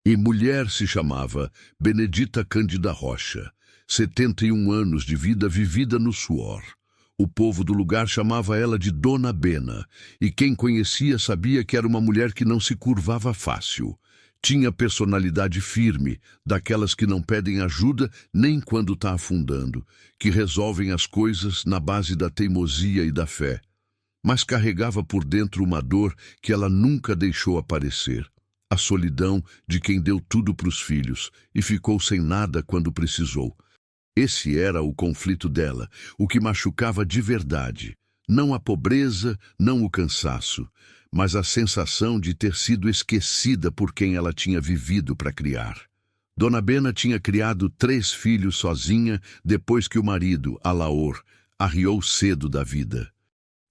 E mulher se chamava Benedita Cândida Rocha, 71 anos de vida vivida no suor. O povo do lugar chamava ela de Dona Bena, e quem conhecia sabia que era uma mulher que não se curvava fácil. Tinha personalidade firme, daquelas que não pedem ajuda nem quando está afundando, que resolvem as coisas na base da teimosia e da fé. Mas carregava por dentro uma dor que ela nunca deixou aparecer. A solidão de quem deu tudo para os filhos e ficou sem nada quando precisou. Esse era o conflito dela, o que machucava de verdade. Não a pobreza, não o cansaço, mas a sensação de ter sido esquecida por quem ela tinha vivido para criar. Dona Bena tinha criado 3 filhos sozinha depois que o marido, Alaor, arriou cedo da vida.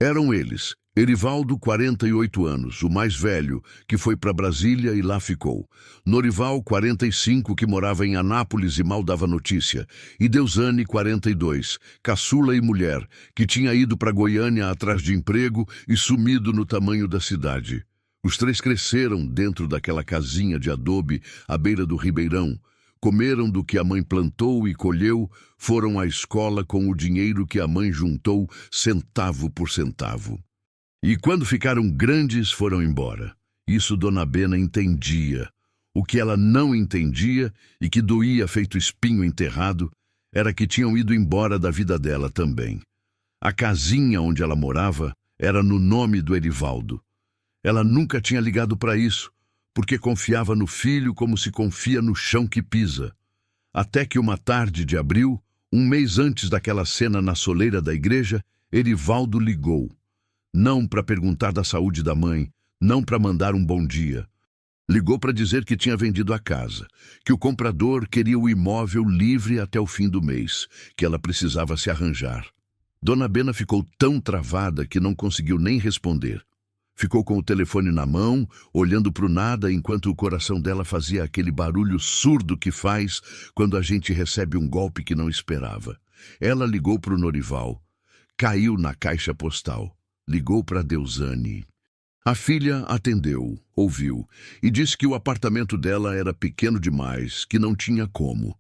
Eram eles, Erivaldo, 48 anos, o mais velho, que foi para Brasília e lá ficou. Norival, 45, que morava em Anápolis e mal dava notícia. E Deusane, 42, caçula e mulher, que tinha ido para Goiânia atrás de emprego e sumido no tamanho da cidade. Os 3 cresceram dentro daquela casinha de adobe à beira do Ribeirão. Comeram do que a mãe plantou e colheu, foram à escola com o dinheiro que a mãe juntou, centavo por centavo. E quando ficaram grandes, foram embora. Isso Dona Bena entendia. O que ela não entendia, e que doía feito espinho enterrado, era que tinham ido embora da vida dela também. A casinha onde ela morava era no nome do Erivaldo. Ela nunca tinha ligado para isso, porque confiava no filho como se confia no chão que pisa. Até que uma tarde de abril, um mês antes daquela cena na soleira da igreja, Erivaldo ligou. Não para perguntar da saúde da mãe, não para mandar um bom dia. Ligou para dizer que tinha vendido a casa, que o comprador queria o imóvel livre até o fim do mês, que ela precisava se arranjar. Dona Bena ficou tão travada que não conseguiu nem responder. Ficou com o telefone na mão, olhando para o nada enquanto o coração dela fazia aquele barulho surdo que faz quando a gente recebe um golpe que não esperava. Ela ligou para o Norival. Caiu na caixa postal. Ligou para Deusane. A filha atendeu, ouviu, e disse que o apartamento dela era pequeno demais, que não tinha como.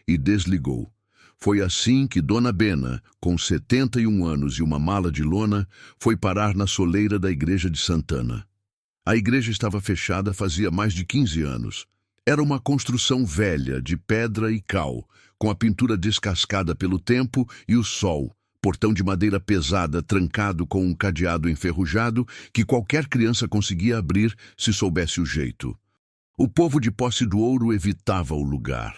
E desligou. Foi assim que Dona Bena, com 71 anos e uma mala de lona, foi parar na soleira da igreja de Santana. A igreja estava fechada fazia mais de 15 anos. Era uma construção velha, de pedra e cal, com a pintura descascada pelo tempo e o sol, portão de madeira pesada trancado com um cadeado enferrujado que qualquer criança conseguia abrir se soubesse o jeito. O povo de Posse do Ouro evitava o lugar.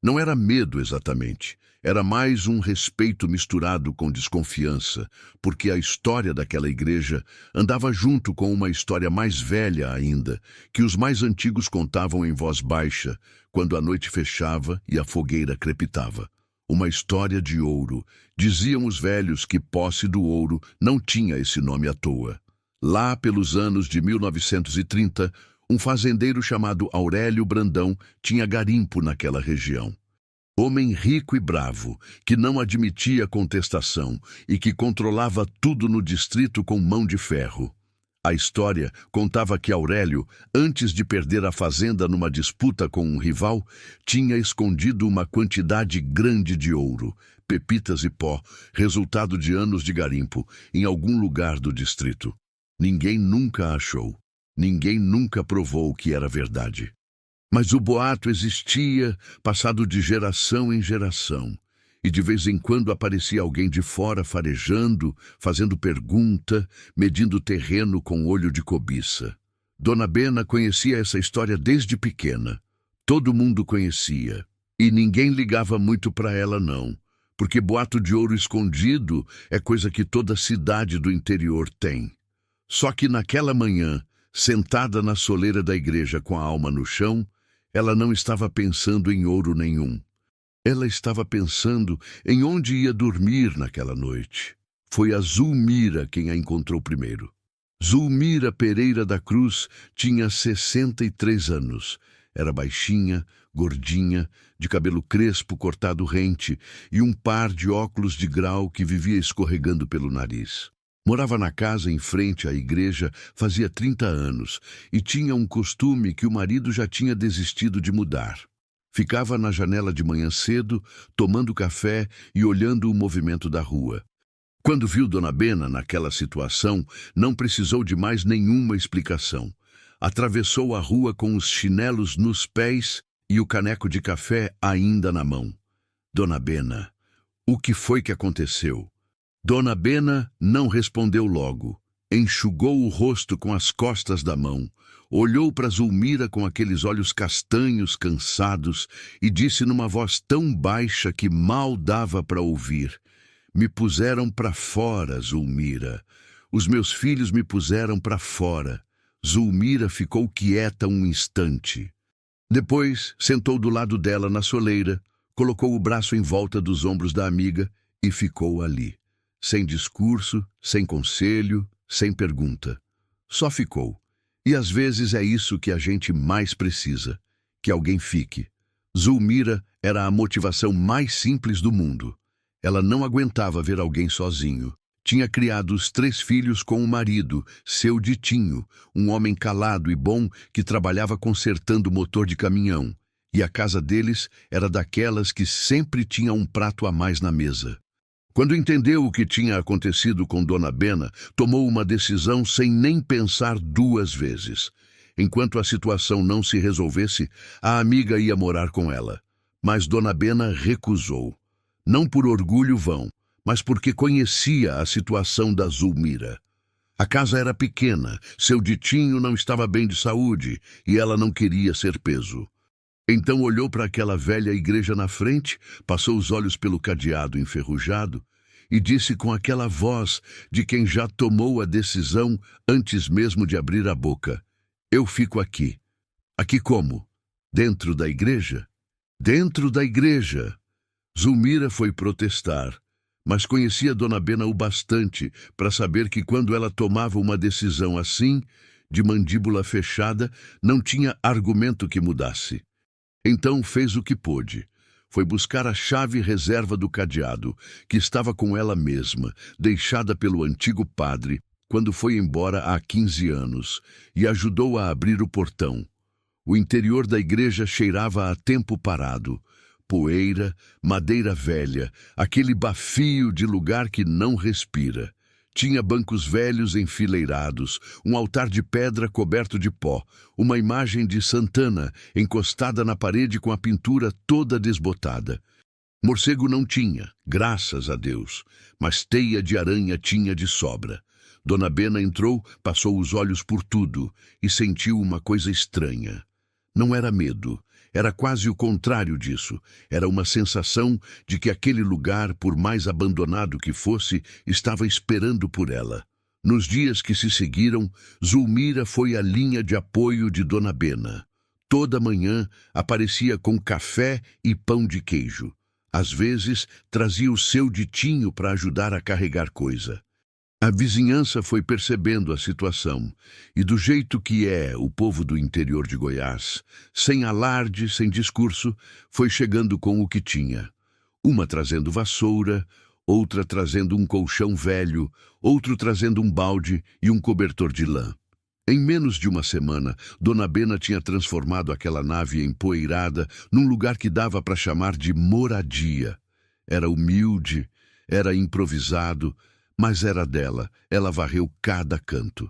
Não era medo exatamente, era mais um respeito misturado com desconfiança, porque a história daquela igreja andava junto com uma história mais velha ainda, que os mais antigos contavam em voz baixa, quando a noite fechava e a fogueira crepitava. Uma história de ouro. Diziam os velhos que Posse do Ouro não tinha esse nome à toa. Lá pelos anos de 1930, um fazendeiro chamado Aurélio Brandão tinha garimpo naquela região. Homem rico e bravo, que não admitia contestação e que controlava tudo no distrito com mão de ferro. A história contava que Aurélio, antes de perder a fazenda numa disputa com um rival, tinha escondido uma quantidade grande de ouro, pepitas e pó, resultado de anos de garimpo, em algum lugar do distrito. Ninguém nunca a achou. Ninguém nunca provou que era verdade. Mas o boato existia, passado de geração em geração. E de vez em quando aparecia alguém de fora farejando, fazendo pergunta, medindo terreno com olho de cobiça. Dona Bena conhecia essa história desde pequena. Todo mundo conhecia. E ninguém ligava muito para ela não, porque boato de ouro escondido é coisa que toda cidade do interior tem. Só que naquela manhã, sentada na soleira da igreja com a alma no chão, ela não estava pensando em ouro nenhum. Ela estava pensando em onde ia dormir naquela noite. Foi a Zulmira quem a encontrou primeiro. Zulmira Pereira da Cruz tinha 63 anos. Era baixinha, gordinha, de cabelo crespo cortado rente e um par de óculos de grau que vivia escorregando pelo nariz. Morava na casa em frente à igreja fazia 30 anos e tinha um costume que o marido já tinha desistido de mudar. Ficava na janela de manhã cedo, tomando café e olhando o movimento da rua. Quando viu Dona Bena naquela situação, não precisou de mais nenhuma explicação. Atravessou a rua com os chinelos nos pés e o caneco de café ainda na mão. Dona Bena, o que foi que aconteceu? Dona Bena não respondeu logo. Enxugou o rosto com as costas da mão, olhou para Zulmira com aqueles olhos castanhos, cansados, e disse numa voz tão baixa que mal dava para ouvir: "Me puseram para fora, Zulmira. Os meus filhos me puseram para fora." Zulmira ficou quieta um instante. Depois, sentou do lado dela na soleira, colocou o braço em volta dos ombros da amiga e ficou ali. Sem discurso, sem conselho, sem pergunta. Só ficou. E às vezes é isso que a gente mais precisa, que alguém fique. Zulmira era a motivação mais simples do mundo. Ela não aguentava ver alguém sozinho. Tinha criado os 3 filhos com o marido, seu Ditinho, um homem calado e bom que trabalhava consertando motor de caminhão. E a casa deles era daquelas que sempre tinha um prato a mais na mesa. Quando entendeu o que tinha acontecido com Dona Bena, tomou uma decisão sem nem pensar 2 vezes. Enquanto a situação não se resolvesse, a amiga ia morar com ela. Mas Dona Bena recusou. Não por orgulho vão, mas porque conhecia a situação da Zulmira. A casa era pequena, seu Ditinho não estava bem de saúde e ela não queria ser peso. Então olhou para aquela velha igreja na frente, passou os olhos pelo cadeado enferrujado e disse com aquela voz de quem já tomou a decisão antes mesmo de abrir a boca: "Eu fico aqui." Aqui como? Dentro da igreja? Dentro da igreja. Zulmira foi protestar, mas conhecia Dona Bena o bastante para saber que quando ela tomava uma decisão assim, de mandíbula fechada, não tinha argumento que mudasse. Então fez o que pôde. Foi buscar a chave reserva do cadeado, que estava com ela mesma, deixada pelo antigo padre, quando foi embora há 15 anos, e ajudou a abrir o portão. O interior da igreja cheirava a tempo parado. Poeira, madeira velha, aquele bafio de lugar que não respira. Tinha bancos velhos enfileirados, um altar de pedra coberto de pó, uma imagem de Santana encostada na parede com a pintura toda desbotada. Morcego não tinha, graças a Deus, mas teia de aranha tinha de sobra. Dona Bena entrou, passou os olhos por tudo e sentiu uma coisa estranha. Não era medo. Era quase o contrário disso. Era uma sensação de que aquele lugar, por mais abandonado que fosse, estava esperando por ela. Nos dias que se seguiram, Zulmira foi a linha de apoio de Dona Bena. Toda manhã aparecia com café e pão de queijo. Às vezes, trazia o seu Ditinho para ajudar a carregar coisa. A vizinhança foi percebendo a situação, e do jeito que é o povo do interior de Goiás, sem alarde, sem discurso, foi chegando com o que tinha. Uma trazendo vassoura, outra trazendo um colchão velho, outro trazendo um balde e um cobertor de lã. Em menos de uma semana, Dona Bena tinha transformado aquela nave empoeirada num lugar que dava para chamar de moradia. Era humilde, era improvisado, mas era dela. Ela varreu cada canto.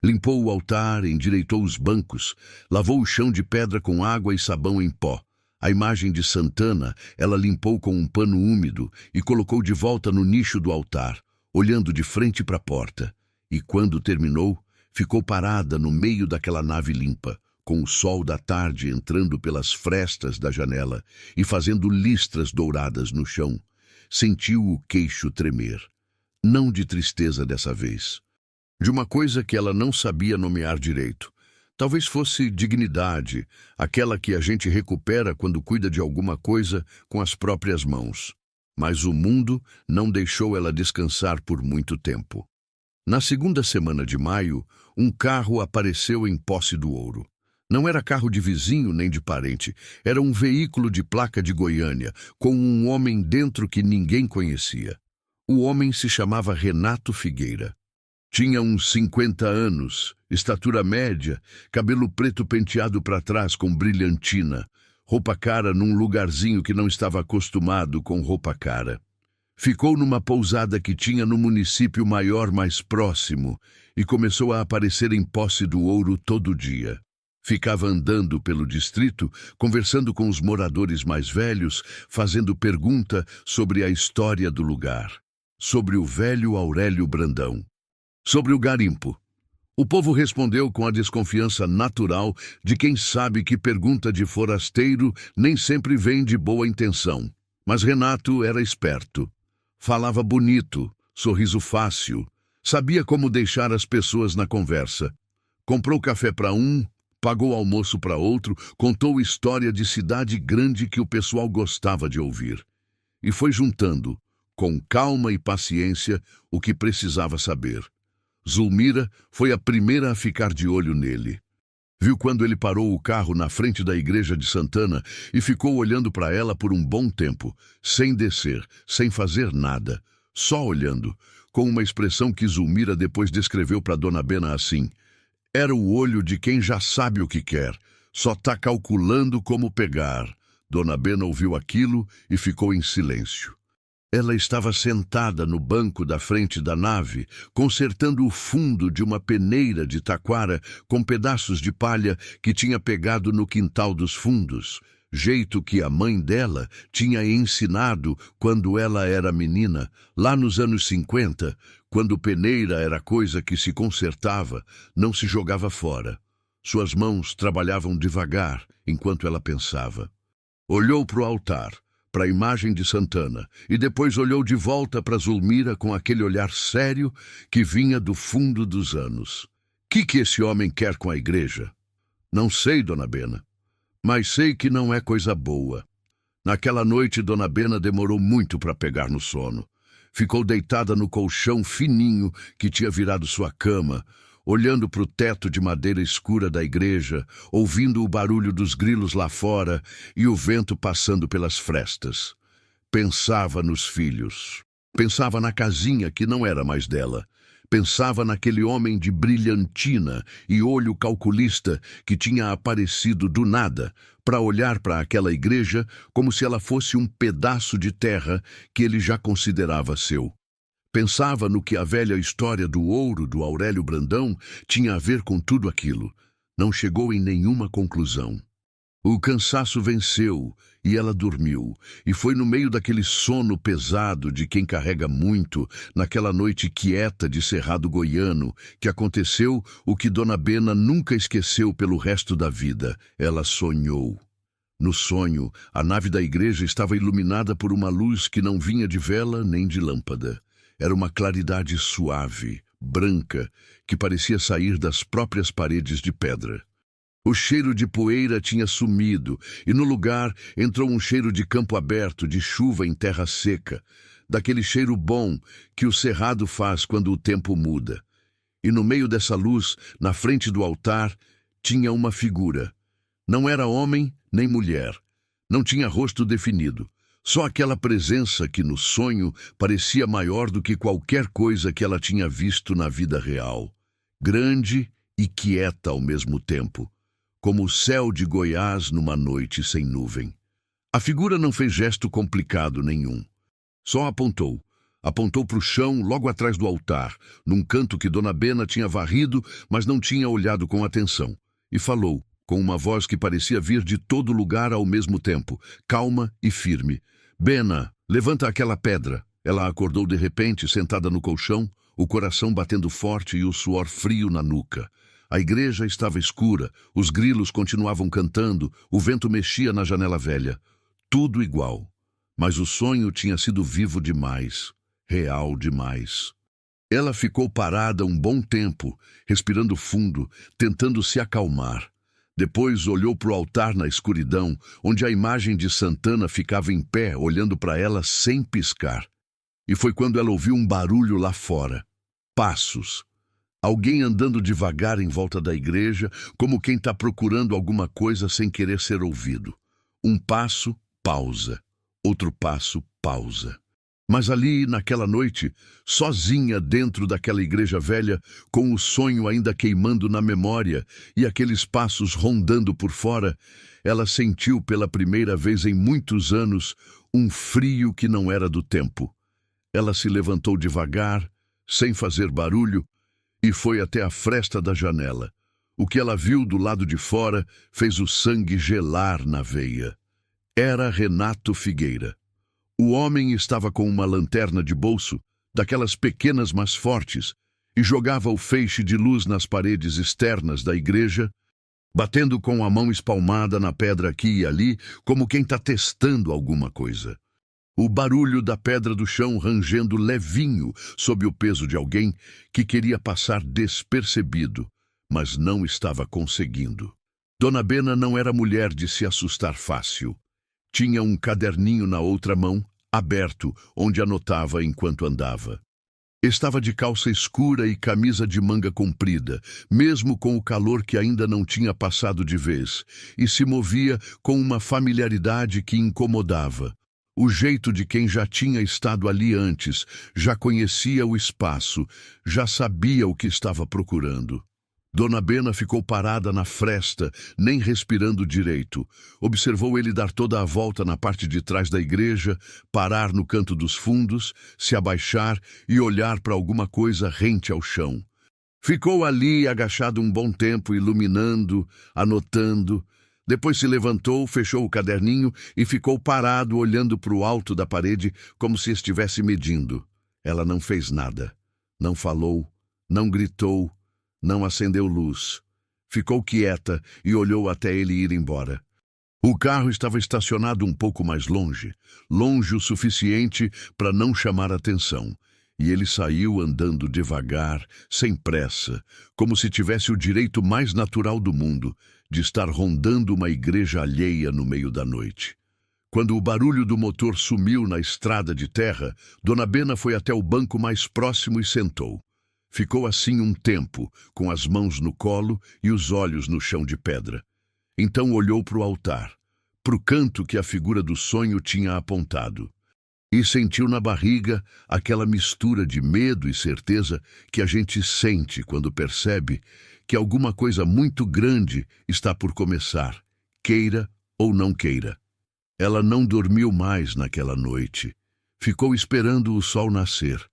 Limpou o altar, endireitou os bancos, lavou o chão de pedra com água e sabão em pó. A imagem de Santana ela limpou com um pano úmido e colocou de volta no nicho do altar, olhando de frente para a porta. E quando terminou, ficou parada no meio daquela nave limpa, com o sol da tarde entrando pelas frestas da janela e fazendo listras douradas no chão. Sentiu o queixo tremer. Não de tristeza dessa vez. De uma coisa que ela não sabia nomear direito. Talvez fosse dignidade, aquela que a gente recupera quando cuida de alguma coisa com as próprias mãos. Mas o mundo não deixou ela descansar por muito tempo. Na segunda semana de maio, um carro apareceu em Posse do Ouro. Não era carro de vizinho nem de parente, era um veículo de placa de Goiânia, com um homem dentro que ninguém conhecia. O homem se chamava Renato Figueira. Tinha uns 50 anos, estatura média, cabelo preto penteado para trás com brilhantina, roupa cara num lugarzinho que não estava acostumado com roupa cara. Ficou numa pousada que tinha no município maior mais próximo e começou a aparecer em Posse do Ouro todo dia. Ficava andando pelo distrito, conversando com os moradores mais velhos, fazendo pergunta sobre a história do lugar, sobre o velho Aurélio Brandão, sobre o garimpo. O povo respondeu com a desconfiança natural de quem sabe que pergunta de forasteiro nem sempre vem de boa intenção. Mas Renato era esperto. Falava bonito, sorriso fácil, sabia como deixar as pessoas na conversa. Comprou café para um, pagou almoço para outro, contou história de cidade grande que o pessoal gostava de ouvir. E foi juntando, com calma e paciência, o que precisava saber. Zulmira foi a primeira a ficar de olho nele. Viu quando ele parou o carro na frente da igreja de Santana e ficou olhando para ela por um bom tempo, sem descer, sem fazer nada, só olhando, com uma expressão que Zulmira depois descreveu para Dona Bena assim: era o olho de quem já sabe o que quer, só tá calculando como pegar. Dona Bena ouviu aquilo e ficou em silêncio. Ela estava sentada no banco da frente da nave, consertando o fundo de uma peneira de taquara com pedaços de palha que tinha pegado no quintal dos fundos, jeito que a mãe dela tinha ensinado quando ela era menina, lá nos anos 50, quando peneira era coisa que se consertava, não se jogava fora. Suas mãos trabalhavam devagar enquanto ela pensava. Olhou para o altar, para a imagem de Santana, e depois olhou de volta para Zulmira com aquele olhar sério que vinha do fundo dos anos. Que esse homem quer com a igreja? Não sei, Dona Bena, mas sei que não é coisa boa. Naquela noite, Dona Bena demorou muito para pegar no sono. Ficou deitada no colchão fininho que tinha virado sua cama, olhando para o teto de madeira escura da igreja, ouvindo o barulho dos grilos lá fora e o vento passando pelas frestas. Pensava nos filhos. Pensava na casinha que não era mais dela. Pensava naquele homem de brilhantina e olho calculista que tinha aparecido do nada para olhar para aquela igreja como se ela fosse um pedaço de terra que ele já considerava seu. Pensava no que a velha história do ouro do Aurélio Brandão tinha a ver com tudo aquilo. Não chegou em nenhuma conclusão. O cansaço venceu e ela dormiu, e foi no meio daquele sono pesado de quem carrega muito, naquela noite quieta de Cerrado Goiano, que aconteceu o que Dona Bena nunca esqueceu pelo resto da vida. Ela sonhou. No sonho, a nave da igreja estava iluminada por uma luz que não vinha de vela nem de lâmpada. Era uma claridade suave, branca, que parecia sair das próprias paredes de pedra. O cheiro de poeira tinha sumido, e no lugar entrou um cheiro de campo aberto, de chuva em terra seca, daquele cheiro bom que o cerrado faz quando o tempo muda. E no meio dessa luz, na frente do altar, tinha uma figura. Não era homem nem mulher. Não tinha rosto definido. Só aquela presença que no sonho parecia maior do que qualquer coisa que ela tinha visto na vida real. Grande e quieta ao mesmo tempo, como o céu de Goiás numa noite sem nuvem. A figura não fez gesto complicado nenhum. Só apontou. Apontou para o chão logo atrás do altar, num canto que Dona Bena tinha varrido, mas não tinha olhado com atenção. E falou, com uma voz que parecia vir de todo lugar ao mesmo tempo, calma e firme. Bena, levanta aquela pedra. Ela acordou de repente, sentada no colchão, o coração batendo forte e o suor frio na nuca. A igreja estava escura, os grilos continuavam cantando, o vento mexia na janela velha. Tudo igual. Mas o sonho tinha sido vivo demais, real demais. Ela ficou parada um bom tempo, respirando fundo, tentando se acalmar. Depois olhou para o altar na escuridão, onde a imagem de Santana ficava em pé, olhando para ela sem piscar. E foi quando ela ouviu um barulho lá fora. Passos. Alguém andando devagar em volta da igreja, como quem está procurando alguma coisa sem querer ser ouvido. Um passo, pausa. Outro passo, pausa. Mas ali, naquela noite, sozinha dentro daquela igreja velha, com o sonho ainda queimando na memória e aqueles passos rondando por fora, ela sentiu pela primeira vez em muitos anos um frio que não era do tempo. Ela se levantou devagar, sem fazer barulho, e foi até a fresta da janela. O que ela viu do lado de fora fez o sangue gelar na veia. Era Renato Figueira. O homem estava com uma lanterna de bolso, daquelas pequenas mas fortes, e jogava o feixe de luz nas paredes externas da igreja, batendo com a mão espalmada na pedra aqui e ali, como quem está testando alguma coisa. O barulho da pedra do chão rangendo levinho sob o peso de alguém que queria passar despercebido, mas não estava conseguindo. Dona Bena não era mulher de se assustar fácil. Tinha um caderninho na outra mão, aberto, onde anotava enquanto andava. Estava de calça escura e camisa de manga comprida, mesmo com o calor que ainda não tinha passado de vez, e se movia com uma familiaridade que incomodava. O jeito de quem já tinha estado ali antes, já conhecia o espaço, já sabia o que estava procurando. Dona Bena ficou parada na fresta, nem respirando direito. Observou ele dar toda a volta na parte de trás da igreja, parar no canto dos fundos, se abaixar e olhar para alguma coisa rente ao chão. Ficou ali agachado um bom tempo, iluminando, anotando. Depois se levantou, fechou o caderninho e ficou parado olhando para o alto da parede como se estivesse medindo. Ela não fez nada. Não falou, não gritou, não acendeu luz. Ficou quieta e olhou até ele ir embora. O carro estava estacionado um pouco mais longe, longe o suficiente para não chamar atenção. E ele saiu andando devagar, sem pressa, como se tivesse o direito mais natural do mundo de estar rondando uma igreja alheia no meio da noite. Quando o barulho do motor sumiu na estrada de terra, Dona Bena foi até o banco mais próximo e sentou. Ficou assim um tempo, com as mãos no colo e os olhos no chão de pedra. Então olhou para o altar, para o canto que a figura do sonho tinha apontado. E sentiu na barriga aquela mistura de medo e certeza que a gente sente quando percebe que alguma coisa muito grande está por começar, queira ou não queira. Ela não dormiu mais naquela noite. Ficou esperando o sol nascer.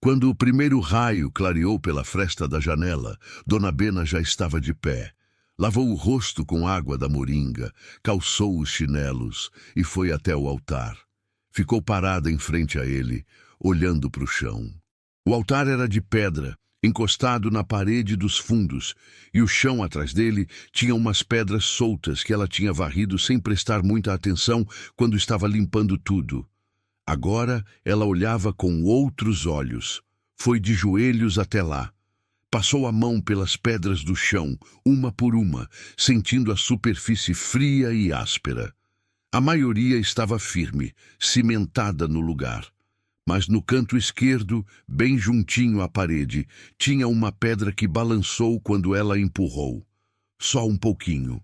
Quando o primeiro raio clareou pela fresta da janela, Dona Bena já estava de pé. Lavou o rosto com água da moringa, calçou os chinelos e foi até o altar. Ficou parada em frente a ele, olhando para o chão. O altar era de pedra, encostado na parede dos fundos, e o chão atrás dele tinha umas pedras soltas que ela tinha varrido sem prestar muita atenção quando estava limpando tudo. Agora ela olhava com outros olhos. Foi de joelhos até lá. Passou a mão pelas pedras do chão, uma por uma, sentindo a superfície fria e áspera. A maioria estava firme, cimentada no lugar. Mas no canto esquerdo, bem juntinho à parede, tinha uma pedra que balançou quando ela empurrou. Só um pouquinho.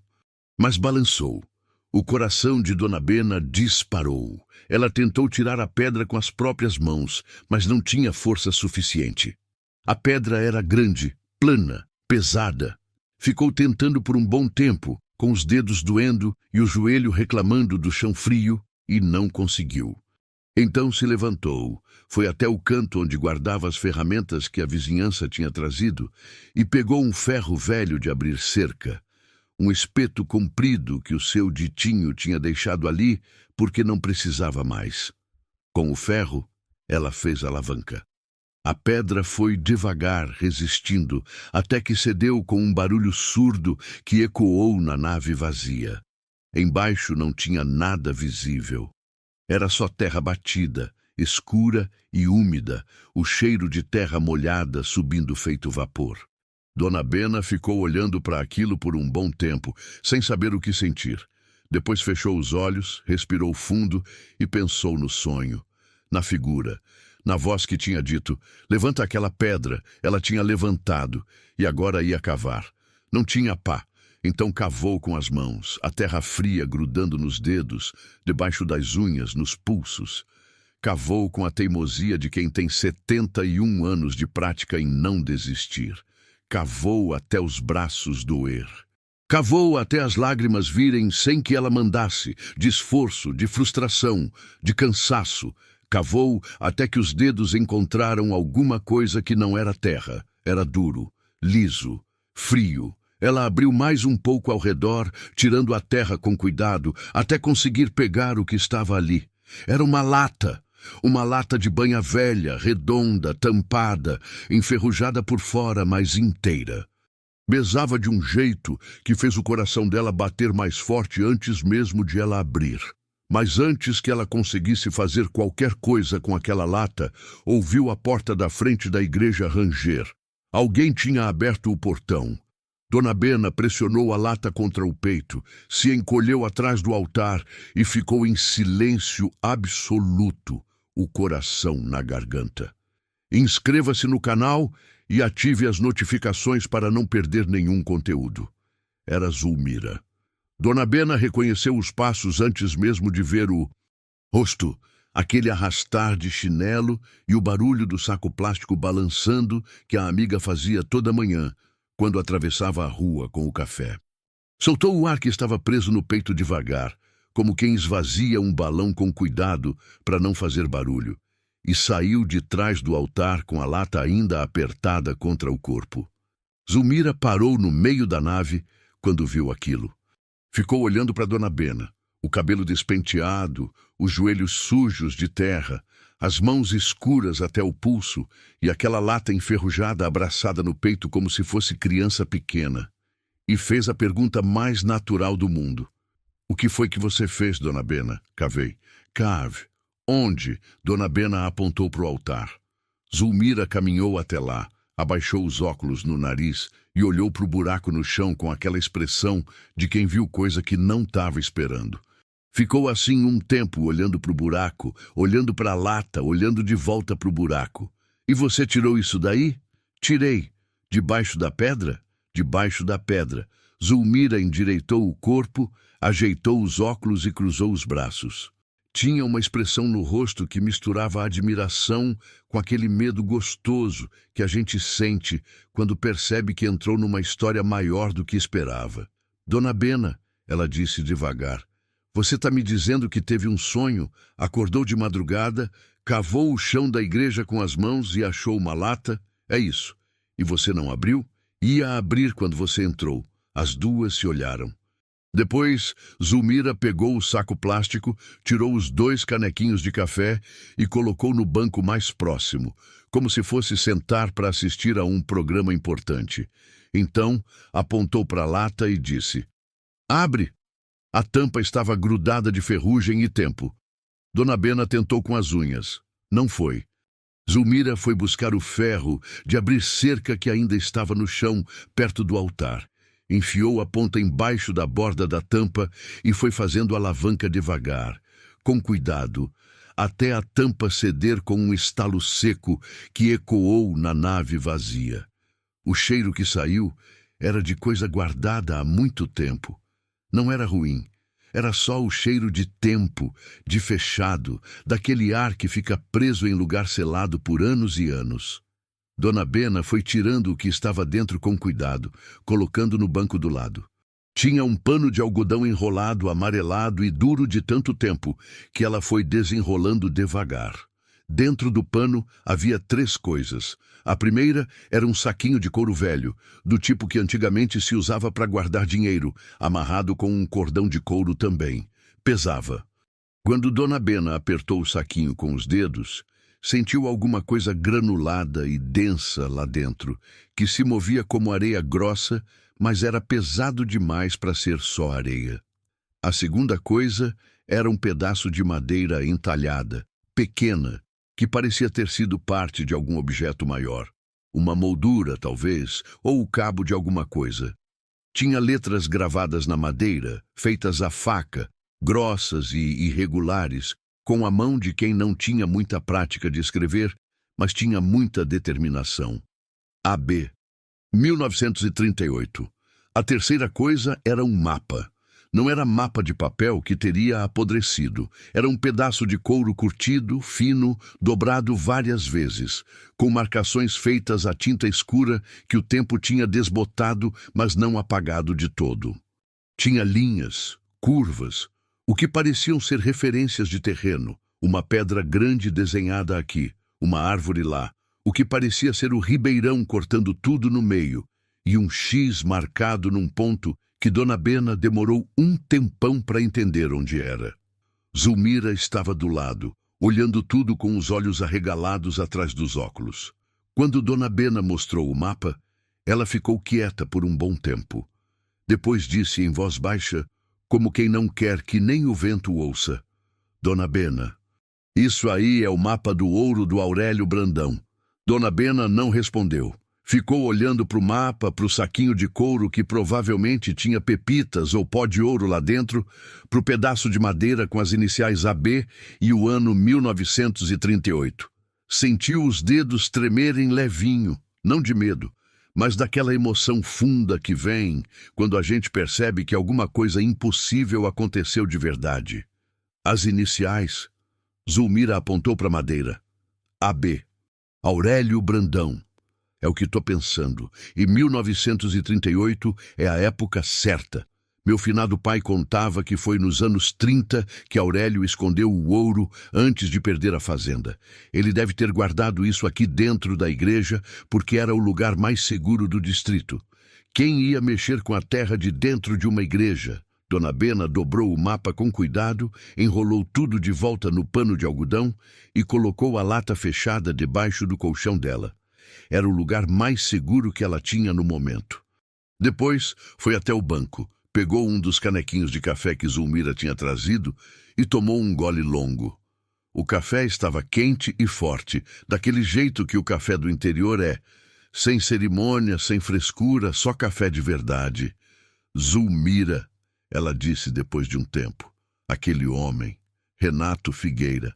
Mas balançou. O coração de Dona Bena disparou. Ela tentou tirar a pedra com as próprias mãos, mas não tinha força suficiente. A pedra era grande, plana, pesada. Ficou tentando por um bom tempo, com os dedos doendo e o joelho reclamando do chão frio, e não conseguiu. Então se levantou, foi até o canto onde guardava as ferramentas que a vizinhança tinha trazido e pegou um ferro velho de abrir cerca, um espeto comprido que o seu ditinho tinha deixado ali porque não precisava mais. Com o ferro, ela fez a alavanca. A pedra foi devagar, resistindo, até que cedeu com um barulho surdo que ecoou na nave vazia. Embaixo não tinha nada visível. Era só terra batida, escura e úmida, o cheiro de terra molhada subindo feito vapor. Dona Bena ficou olhando para aquilo por um bom tempo, sem saber o que sentir. Depois fechou os olhos, respirou fundo e pensou no sonho, na figura, na voz que tinha dito: levanta aquela pedra. Ela tinha levantado e agora ia cavar. Não tinha pá, então cavou com as mãos, a terra fria grudando nos dedos, debaixo das unhas, nos pulsos. Cavou com a teimosia de quem tem 71 anos de prática em não desistir. Cavou até os braços doer. Cavou até as lágrimas virem sem que ela mandasse, de esforço, de frustração, de cansaço. Cavou até que os dedos encontraram alguma coisa que não era terra. Era duro, liso, frio. Ela abriu mais um pouco ao redor, tirando a terra com cuidado, até conseguir pegar o que estava ali. Era uma lata de banha velha, redonda, tampada, enferrujada por fora, mas inteira. Pesava de um jeito que fez o coração dela bater mais forte antes mesmo de ela abrir. Mas antes que ela conseguisse fazer qualquer coisa com aquela lata, ouviu a porta da frente da igreja ranger. Alguém tinha aberto o portão. Dona Bena pressionou a lata contra o peito, se encolheu atrás do altar e ficou em silêncio absoluto, o coração na garganta. Inscreva-se no canal e ative as notificações para não perder nenhum conteúdo. Era Zulmira. Dona Bena reconheceu os passos antes mesmo de ver o rosto, aquele arrastar de chinelo e o barulho do saco plástico balançando que a amiga fazia toda manhã, quando atravessava a rua com o café. Soltou o ar que estava preso no peito devagar, como quem esvazia um balão com cuidado para não fazer barulho, e saiu de trás do altar com a lata ainda apertada contra o corpo. Zulmira parou no meio da nave quando viu aquilo. Ficou olhando para Dona Bena, o cabelo despenteado, os joelhos sujos de terra, as mãos escuras até o pulso e aquela lata enferrujada abraçada no peito como se fosse criança pequena. E fez a pergunta mais natural do mundo. O que foi que você fez, Dona Bena? Cavei. Cave. Onde? Dona Bena apontou para o altar. Zulmira caminhou até lá, abaixou os óculos no nariz e olhou para o buraco no chão com aquela expressão de quem viu coisa que não estava esperando. Ficou assim um tempo olhando para o buraco, olhando para a lata, olhando de volta para o buraco. E você tirou isso daí? Tirei. Debaixo da pedra? Debaixo da pedra. Zulmira endireitou o corpo, ajeitou os óculos e cruzou os braços. Tinha uma expressão no rosto que misturava admiração com aquele medo gostoso que a gente sente quando percebe que entrou numa história maior do que esperava. Dona Bena, ela disse devagar, você está me dizendo que teve um sonho, acordou de madrugada, cavou o chão da igreja com as mãos e achou uma lata? É isso. E você não abriu? Ia abrir quando você entrou. As duas se olharam. Depois, Zulmira pegou o saco plástico, tirou os 2 canequinhos de café e colocou no banco mais próximo, como se fosse sentar para assistir a um programa importante. Então, apontou para a lata e disse, abre! A tampa estava grudada de ferrugem e tempo. Dona Bena tentou com as unhas. Não foi. Zulmira foi buscar o ferro de abrir cerca que ainda estava no chão, perto do altar. Enfiou a ponta embaixo da borda da tampa e foi fazendo a alavanca devagar, com cuidado, até a tampa ceder com um estalo seco que ecoou na nave vazia. O cheiro que saiu era de coisa guardada há muito tempo. Não era ruim. Era só o cheiro de tempo, de fechado, daquele ar que fica preso em lugar selado por anos e anos. Dona Bena foi tirando o que estava dentro com cuidado, colocando no banco do lado. Tinha um pano de algodão enrolado, amarelado e duro de tanto tempo, que ela foi desenrolando devagar. Dentro do pano havia 3 coisas. A primeira era um saquinho de couro velho, do tipo que antigamente se usava para guardar dinheiro, amarrado com um cordão de couro também. Pesava. Quando Dona Bena apertou o saquinho com os dedos, sentiu alguma coisa granulada e densa lá dentro, que se movia como areia grossa, mas era pesado demais para ser só areia. A segunda coisa era um pedaço de madeira entalhada, pequena, que parecia ter sido parte de algum objeto maior. Uma moldura, talvez, ou o cabo de alguma coisa. Tinha letras gravadas na madeira, feitas à faca, grossas e irregulares, com a mão de quem não tinha muita prática de escrever, mas tinha muita determinação. AB. 1938. A terceira coisa era um mapa. Não era mapa de papel que teria apodrecido. Era um pedaço de couro curtido, fino, dobrado várias vezes, com marcações feitas à tinta escura que o tempo tinha desbotado, mas não apagado de todo. Tinha linhas, curvas, o que pareciam ser referências de terreno, uma pedra grande desenhada aqui, uma árvore lá, o que parecia ser o ribeirão cortando tudo no meio, e um X marcado num ponto que Dona Bena demorou um tempão para entender onde era. Zulmira estava do lado, olhando tudo com os olhos arregalados atrás dos óculos. Quando Dona Bena mostrou o mapa, ela ficou quieta por um bom tempo. Depois disse em voz baixa, como quem não quer que nem o vento ouça: Dona Bena, isso aí é o mapa do ouro do Aurélio Brandão. Dona Bena não respondeu. Ficou olhando para o mapa, para o saquinho de couro que provavelmente tinha pepitas ou pó de ouro lá dentro, para o pedaço de madeira com as iniciais AB e o ano 1938. Sentiu os dedos tremerem levinho, não de medo, mas daquela emoção funda que vem quando a gente percebe que alguma coisa impossível aconteceu de verdade. As iniciais. Zulmira apontou para a madeira. AB. Aurélio Brandão. É o que estou pensando. E 1938 é a época certa. Meu finado pai contava que foi nos anos 30 que Aurélio escondeu o ouro antes de perder a fazenda. Ele deve ter guardado isso aqui dentro da igreja porque era o lugar mais seguro do distrito. Quem ia mexer com a terra de dentro de uma igreja? Dona Bena dobrou o mapa com cuidado, enrolou tudo de volta no pano de algodão e colocou a lata fechada debaixo do colchão dela. Era o lugar mais seguro que ela tinha no momento. Depois, foi até o banco, pegou um dos canequinhos de café que Zulmira tinha trazido e tomou um gole longo. O café estava quente e forte, daquele jeito que o café do interior é, sem cerimônia, sem frescura, só café de verdade. Zulmira, ela disse depois de um tempo. Aquele homem, Renato Figueira.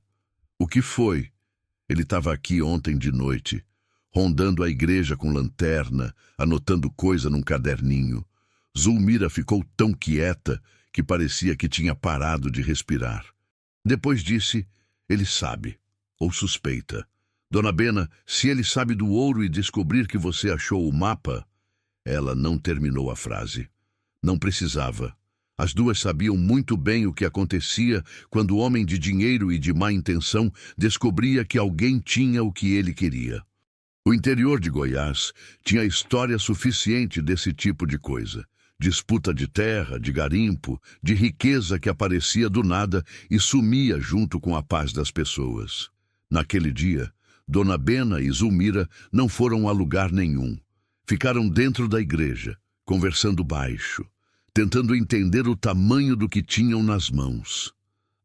O que foi? Ele estava aqui ontem de noite, rondando a igreja com lanterna, anotando coisa num caderninho. Zulmira ficou tão quieta que parecia que tinha parado de respirar. Depois disse, ele sabe, ou suspeita. Dona Bena, se ele sabe do ouro e descobrir que você achou o mapa... Ela não terminou a frase. Não precisava. As duas sabiam muito bem o que acontecia quando o homem de dinheiro e de má intenção descobria que alguém tinha o que ele queria. O interior de Goiás tinha história suficiente desse tipo de coisa. Disputa de terra, de garimpo, de riqueza que aparecia do nada e sumia junto com a paz das pessoas. Naquele dia, Dona Bena e Zulmira não foram a lugar nenhum. Ficaram dentro da igreja, conversando baixo, tentando entender o tamanho do que tinham nas mãos.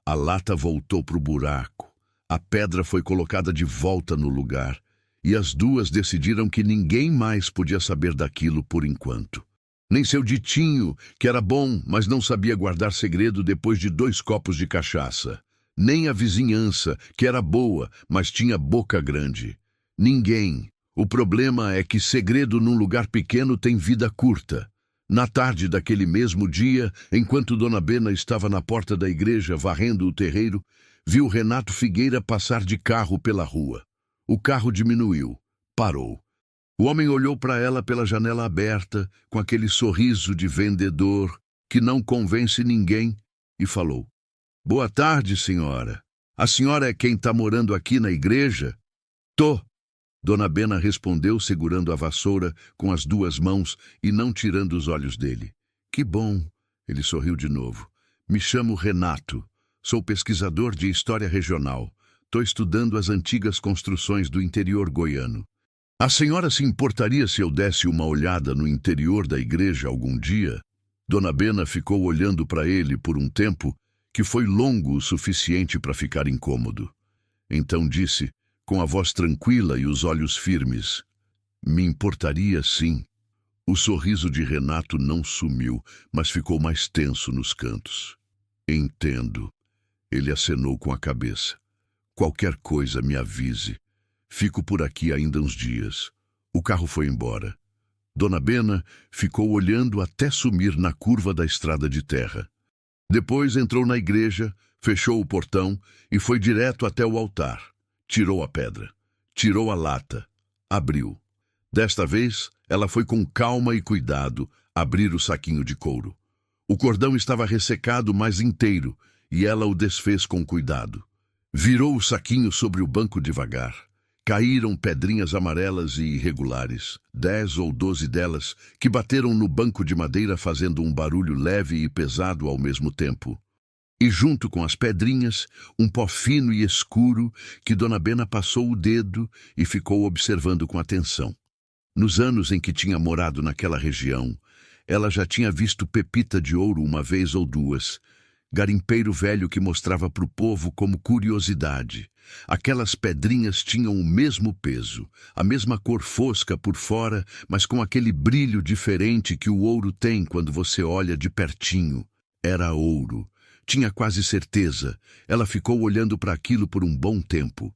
A lata voltou para o buraco, a pedra foi colocada de volta no lugar, e as duas decidiram que ninguém mais podia saber daquilo por enquanto. Nem seu ditinho, que era bom, mas não sabia guardar segredo depois de 2 copos de cachaça. Nem a vizinhança, que era boa, mas tinha boca grande. Ninguém. O problema é que segredo num lugar pequeno tem vida curta. Na tarde daquele mesmo dia, enquanto Dona Bena estava na porta da igreja varrendo o terreiro, viu Renato Figueira passar de carro pela rua. O carro diminuiu, parou. O homem olhou para ela pela janela aberta, com aquele sorriso de vendedor que não convence ninguém, e falou: Boa tarde, senhora. A senhora é quem está morando aqui na igreja? Tô. Dona Bena respondeu, segurando a vassoura com as 2 mãos e não tirando os olhos dele. Que bom. Ele sorriu de novo. Me chamo Renato. Sou pesquisador de história regional. Estou estudando as antigas construções do interior goiano. A senhora se importaria se eu desse uma olhada no interior da igreja algum dia? Dona Bena ficou olhando para ele por um tempo que foi longo o suficiente para ficar incômodo. Então disse, com a voz tranquila e os olhos firmes, me importaria sim. O sorriso de Renato não sumiu, mas ficou mais tenso nos cantos. Entendo. Ele acenou com a cabeça. Qualquer coisa me avise. Fico por aqui ainda uns dias. O carro foi embora. Dona Bena ficou olhando até sumir na curva da estrada de terra. Depois entrou na igreja, fechou o portão e foi direto até o altar. Tirou a pedra, tirou a lata, abriu. Desta vez, ela foi com calma e cuidado abrir o saquinho de couro. O cordão estava ressecado, mas inteiro, e ela o desfez com cuidado. Virou o saquinho sobre o banco devagar. Caíram pedrinhas amarelas e irregulares, 10 ou 12 delas, que bateram no banco de madeira fazendo um barulho leve e pesado ao mesmo tempo. E junto com as pedrinhas, um pó fino e escuro que Dona Bena passou o dedo e ficou observando com atenção. Nos anos em que tinha morado naquela região, ela já tinha visto pepita de ouro uma vez ou duas, garimpeiro velho que mostrava para o povo como curiosidade. Aquelas pedrinhas tinham o mesmo peso, a mesma cor fosca por fora, mas com aquele brilho diferente que o ouro tem quando você olha de pertinho. Era ouro. Tinha quase certeza. Ela ficou olhando para aquilo por um bom tempo.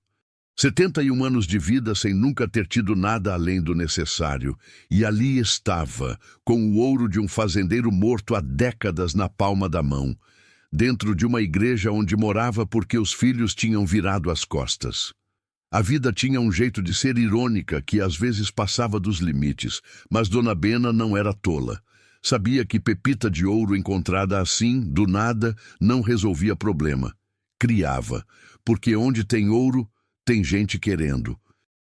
71 anos de vida sem nunca ter tido nada além do necessário. E ali estava, com o ouro de um fazendeiro morto há décadas na palma da mão, dentro de uma igreja onde morava porque os filhos tinham virado as costas. A vida tinha um jeito de ser irônica que às vezes passava dos limites, mas Dona Bena não era tola. Sabia que pepita de ouro encontrada assim, do nada, não resolvia problema. Criava, porque onde tem ouro, tem gente querendo.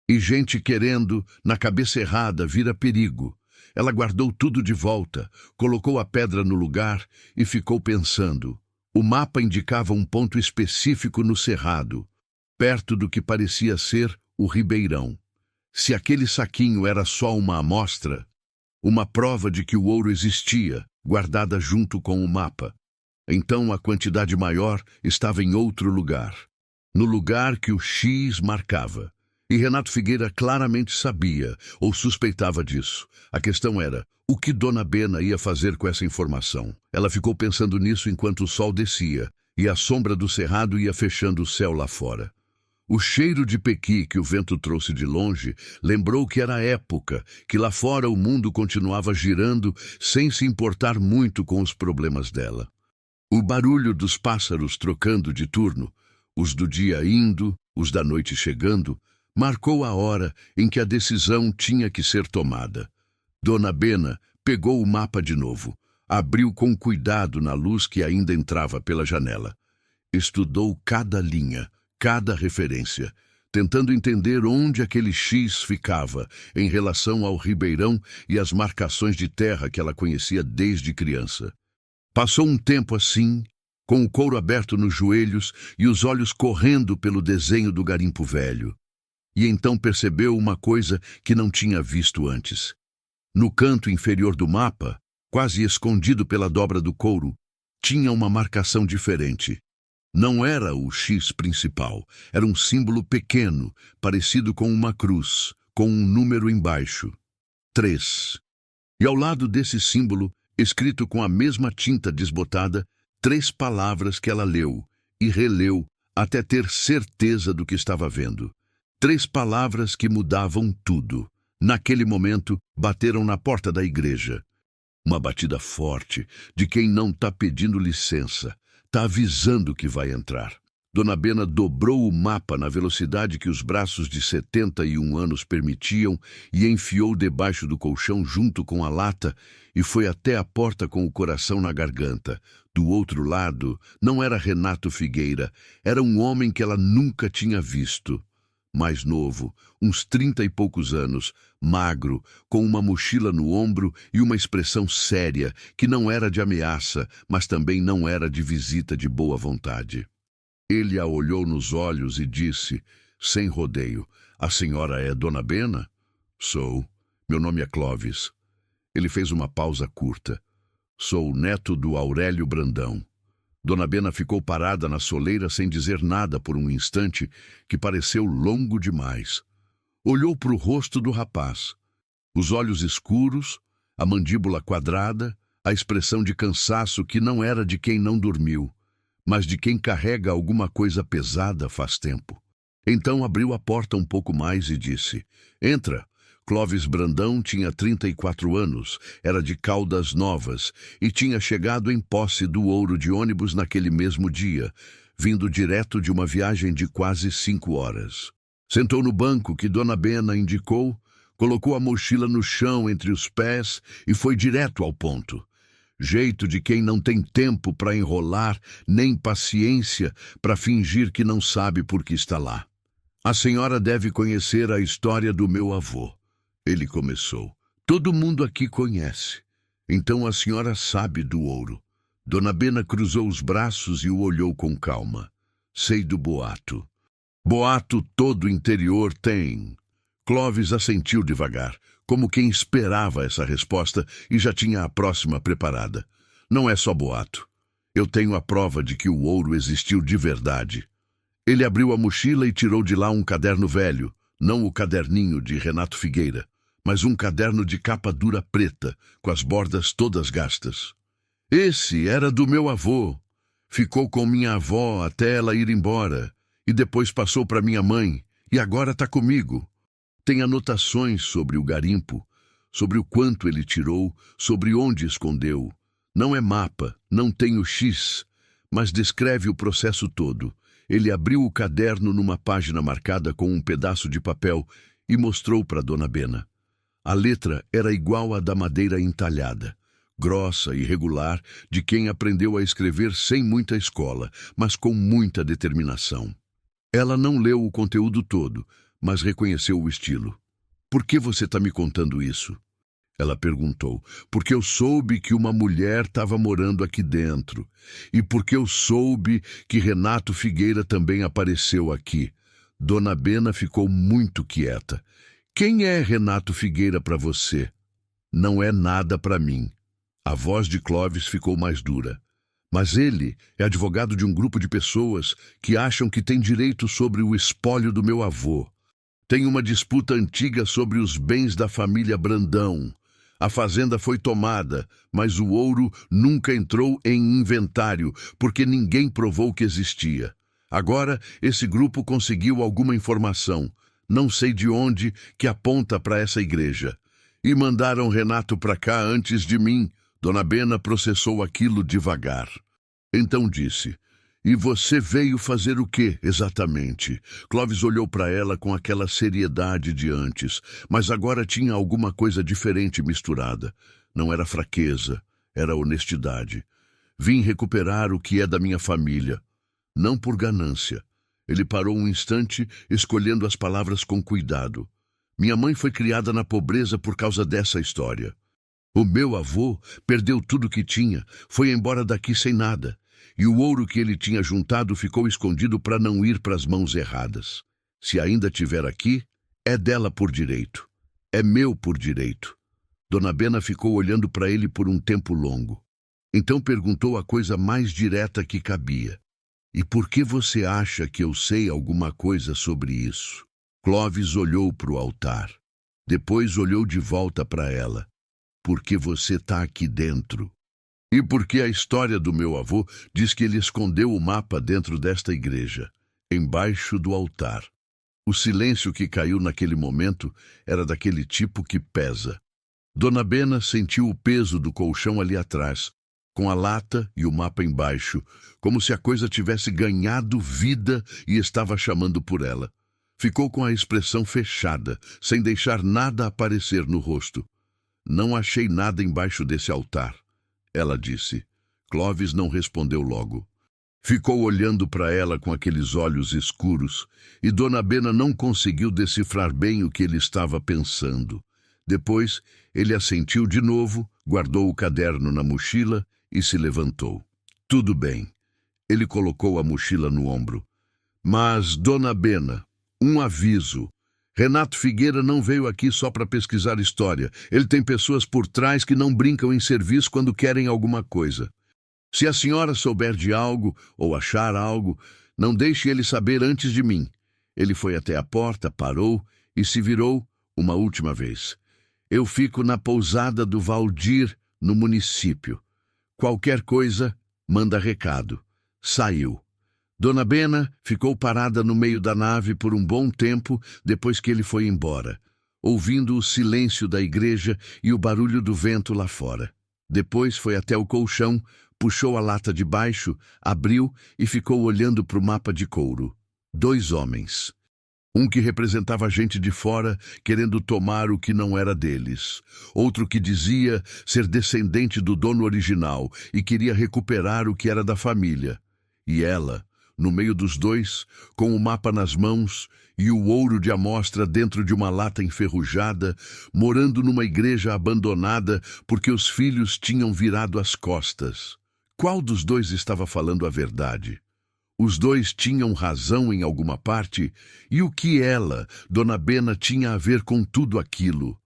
E gente querendo, na cabeça errada, vira perigo. Ela guardou tudo de volta, colocou a pedra no lugar e ficou pensando. O mapa indicava um ponto específico no cerrado, perto do que parecia ser o ribeirão. Se aquele saquinho era só uma amostra, uma prova de que o ouro existia, guardada junto com o mapa, então a quantidade maior estava em outro lugar, no lugar que o X marcava. E Renato Figueira claramente sabia, ou suspeitava disso. A questão era, o que Dona Bena ia fazer com essa informação? Ela ficou pensando nisso enquanto o sol descia, e a sombra do cerrado ia fechando o céu lá fora. O cheiro de pequi que o vento trouxe de longe lembrou que era a época, que lá fora o mundo continuava girando sem se importar muito com os problemas dela. O barulho dos pássaros trocando de turno, os do dia indo, os da noite chegando, marcou a hora em que a decisão tinha que ser tomada. Dona Bena pegou o mapa de novo, abriu com cuidado na luz que ainda entrava pela janela. Estudou cada linha, cada referência, tentando entender onde aquele X ficava em relação ao ribeirão e às marcações de terra que ela conhecia desde criança. Passou um tempo assim, com o couro aberto nos joelhos e os olhos correndo pelo desenho do garimpo velho. E então percebeu uma coisa que não tinha visto antes. No canto inferior do mapa, quase escondido pela dobra do couro, tinha uma marcação diferente. Não era o X principal, era um símbolo pequeno, parecido com uma cruz, com um número embaixo. 3. E ao lado desse símbolo, escrito com a mesma tinta desbotada, 3 palavras que ela leu e releu até ter certeza do que estava vendo. 3 palavras que mudavam tudo. Naquele momento, bateram na porta da igreja. Uma batida forte, de quem não está pedindo licença, está avisando que vai entrar. Dona Bena dobrou o mapa na velocidade que os braços de 71 anos permitiam e enfiou debaixo do colchão junto com a lata e foi até a porta com o coração na garganta. Do outro lado, não era Renato Figueira, era um homem que ela nunca tinha visto. Mais novo, uns 30 e poucos anos, magro, com uma mochila no ombro e uma expressão séria, que não era de ameaça, mas também não era de visita de boa vontade. Ele a olhou nos olhos e disse, sem rodeio, "A senhora é Dona Bena?" "Sou. Meu nome é Clóvis." Ele fez uma pausa curta. "Sou o neto do Aurélio Brandão." Dona Bena ficou parada na soleira sem dizer nada por um instante que pareceu longo demais. Olhou para o rosto do rapaz. Os olhos escuros, a mandíbula quadrada, a expressão de cansaço que não era de quem não dormiu, mas de quem carrega alguma coisa pesada faz tempo. Então abriu a porta um pouco mais e disse, "Entra, Clóvis Brandão tinha 34 anos, era de Caldas Novas e tinha chegado em posse do ouro de ônibus naquele mesmo dia, vindo direto de uma viagem de quase 5 horas. Sentou no banco que Dona Bena indicou, colocou a mochila no chão entre os pés e foi direto ao ponto. Jeito de quem não tem tempo para enrolar, nem paciência para fingir que não sabe por que está lá. A senhora deve conhecer a história do meu avô. Ele começou. Todo mundo aqui conhece. Então a senhora sabe do ouro. Dona Bena cruzou os braços e o olhou com calma. Sei do boato. Boato todo o interior tem. Clóvis assentiu devagar, como quem esperava essa resposta e já tinha a próxima preparada. Não é só boato. Eu tenho a prova de que o ouro existiu de verdade. Ele abriu a mochila e tirou de lá um caderno velho, não o caderninho de Renato Figueira, mas um caderno de capa dura preta, com as bordas todas gastas. Esse era do meu avô. Ficou com minha avó até ela ir embora, e depois passou para minha mãe, e agora está comigo. Tem anotações sobre o garimpo, sobre o quanto ele tirou, sobre onde escondeu. Não é mapa, não tem o X, mas descreve o processo todo. Ele abriu o caderno numa página marcada com um pedaço de papel e mostrou para Dona Bena. A letra era igual à da madeira entalhada, grossa e regular, de quem aprendeu a escrever sem muita escola, mas com muita determinação. Ela não leu o conteúdo todo, mas reconheceu o estilo. Por que você está me contando isso? Ela perguntou. Porque eu soube que uma mulher estava morando aqui dentro. E porque eu soube que Renato Figueira também apareceu aqui. Dona Bena ficou muito quieta. Quem é Renato Figueira para você? Não é nada para mim. A voz de Clóvis ficou mais dura. Mas ele é advogado de um grupo de pessoas que acham que tem direito sobre o espólio do meu avô. Tem uma disputa antiga sobre os bens da família Brandão. A fazenda foi tomada, mas o ouro nunca entrou em inventário, porque ninguém provou que existia. Agora, esse grupo conseguiu alguma informação, não sei de onde, que aponta para essa igreja. E mandaram Renato para cá antes de mim. Dona Bena processou aquilo devagar. Então disse: e você veio fazer o quê, exatamente? Clóvis olhou para ela com aquela seriedade de antes, mas agora tinha alguma coisa diferente misturada. Não era fraqueza, era honestidade. Vim recuperar o que é da minha família, não por ganância. Ele parou um instante, escolhendo as palavras com cuidado. Minha mãe foi criada na pobreza por causa dessa história. O meu avô perdeu tudo que tinha, foi embora daqui sem nada. E o ouro que ele tinha juntado ficou escondido para não ir para as mãos erradas. Se ainda estiver aqui, é dela por direito. É meu por direito. Dona Bena ficou olhando para ele por um tempo longo. Então perguntou a coisa mais direta que cabia. E por que você acha que eu sei alguma coisa sobre isso? Clóvis olhou para o altar. Depois olhou de volta para ela. Porque você está aqui dentro. E porque a história do meu avô diz que ele escondeu o mapa dentro desta igreja, embaixo do altar. O silêncio que caiu naquele momento era daquele tipo que pesa. Dona Bena sentiu o peso do colchão ali atrás, com a lata e o mapa embaixo, como se a coisa tivesse ganhado vida e estava chamando por ela. Ficou com a expressão fechada, sem deixar nada aparecer no rosto. Não achei nada embaixo desse altar. Ela disse. Clóvis não respondeu logo. Ficou olhando para ela com aqueles olhos escuros, e Dona Bena não conseguiu decifrar bem o que ele estava pensando. Depois, ele assentiu de novo, guardou o caderno na mochila e se levantou. Tudo bem. Ele colocou a mochila no ombro. Mas, Dona Bena, um aviso. Renato Figueira não veio aqui só para pesquisar história. Ele tem pessoas por trás que não brincam em serviço quando querem alguma coisa. Se a senhora souber de algo ou achar algo, não deixe ele saber antes de mim. Ele foi até a porta, parou e se virou uma última vez. Eu fico na pousada do Valdir, no município. Qualquer coisa, manda recado. Saiu. Dona Bena ficou parada no meio da nave por um bom tempo depois que ele foi embora. ouvindo o silêncio da igreja e o barulho do vento lá fora. Depois foi até o colchão, puxou a lata de baixo, abriu e ficou olhando para o mapa de couro. 2 homens. Um que representava gente de fora, querendo tomar o que não era deles. Outro que dizia ser descendente do dono original e queria recuperar o que era da família. E ela, no meio dos dois, com o mapa nas mãos e o ouro de amostra dentro de uma lata enferrujada, morando numa igreja abandonada porque os filhos tinham virado as costas. Qual dos dois estava falando a verdade? Os dois tinham razão em alguma parte, e o que ela, Dona Bena, tinha a ver com tudo aquilo?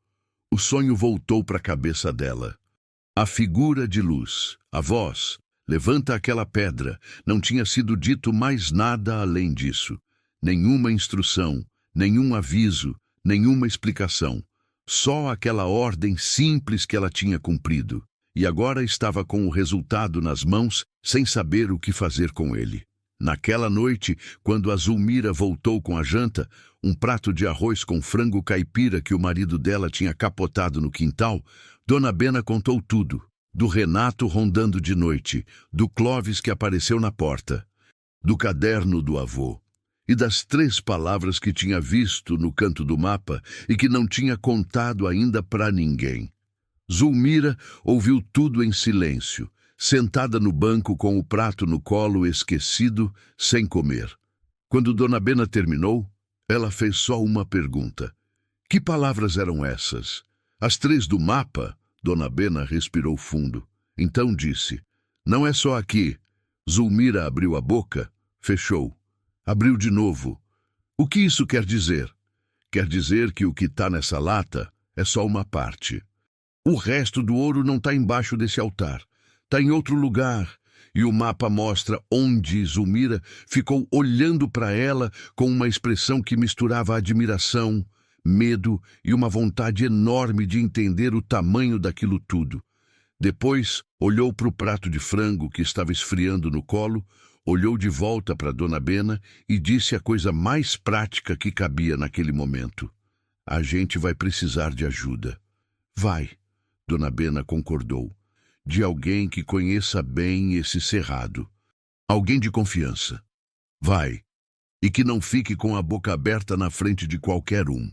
O sonho voltou para a cabeça dela. A figura de luz, a voz, levanta aquela pedra, não tinha sido dito mais nada além disso. Nenhuma instrução, nenhum aviso, nenhuma explicação. Só aquela ordem simples que ela tinha cumprido. E agora estava com o resultado nas mãos, sem saber o que fazer com ele. Naquela noite, quando a Zulmira voltou com a janta, um prato de arroz com frango caipira que o marido dela tinha capotado no quintal, Dona Bena contou tudo. Do Renato rondando de noite, do Clóvis que apareceu na porta, do caderno do avô, e das 3 palavras que tinha visto no canto do mapa e que não tinha contado ainda para ninguém. Zulmira ouviu tudo em silêncio, sentada no banco com o prato no colo, esquecido, sem comer. Quando Dona Bena terminou, ela fez só uma pergunta. Que palavras eram essas? As 3 do mapa? Dona Bena respirou fundo. Então disse, não é só aqui. Zulmira abriu a boca, fechou. Abriu de novo. O que isso quer dizer? Quer dizer que o que está nessa lata é só uma parte. O resto do ouro não está embaixo desse altar. Está em outro lugar, e o mapa mostra onde Zulmira ficou olhando para ela com uma expressão que misturava admiração, medo e uma vontade enorme de entender o tamanho daquilo tudo. Depois, olhou para o prato de frango que estava esfriando no colo, olhou de volta para Dona Bena e disse a coisa mais prática que cabia naquele momento. A gente vai precisar de ajuda. Vai, Dona Bena concordou. De alguém que conheça bem esse cerrado. Alguém de confiança. Vai. E que não fique com a boca aberta na frente de qualquer um.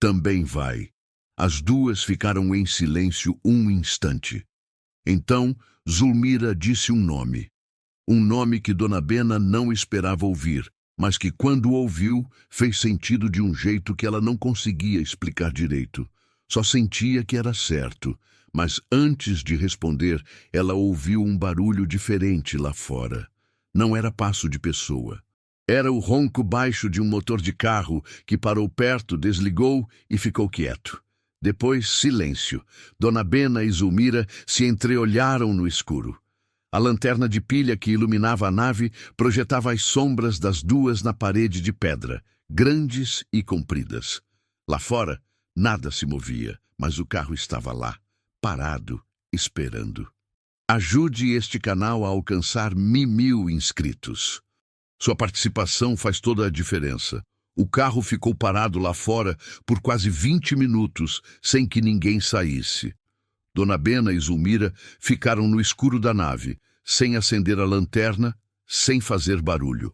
Também vai. As 2 ficaram em silêncio um instante. Então, Zulmira disse um nome. Um nome que Dona Bena não esperava ouvir, mas que quando ouviu, fez sentido de um jeito que ela não conseguia explicar direito. Só sentia que era certo. Mas antes de responder, ela ouviu um barulho diferente lá fora. Não era passo de pessoa. Era o ronco baixo de um motor de carro que parou perto, desligou e ficou quieto. Depois, silêncio. Dona Bena e Zulmira se entreolharam no escuro. A lanterna de pilha que iluminava a nave projetava as sombras das 2 na parede de pedra, grandes e compridas. Lá fora, nada se movia, mas o carro estava lá. Parado, esperando. Ajude este canal a alcançar 1000 inscritos. Sua participação faz toda a diferença. O carro ficou parado lá fora por quase 20 minutos, sem que ninguém saísse. Dona Bena e Zulmira ficaram no escuro da nave, sem acender a lanterna, sem fazer barulho.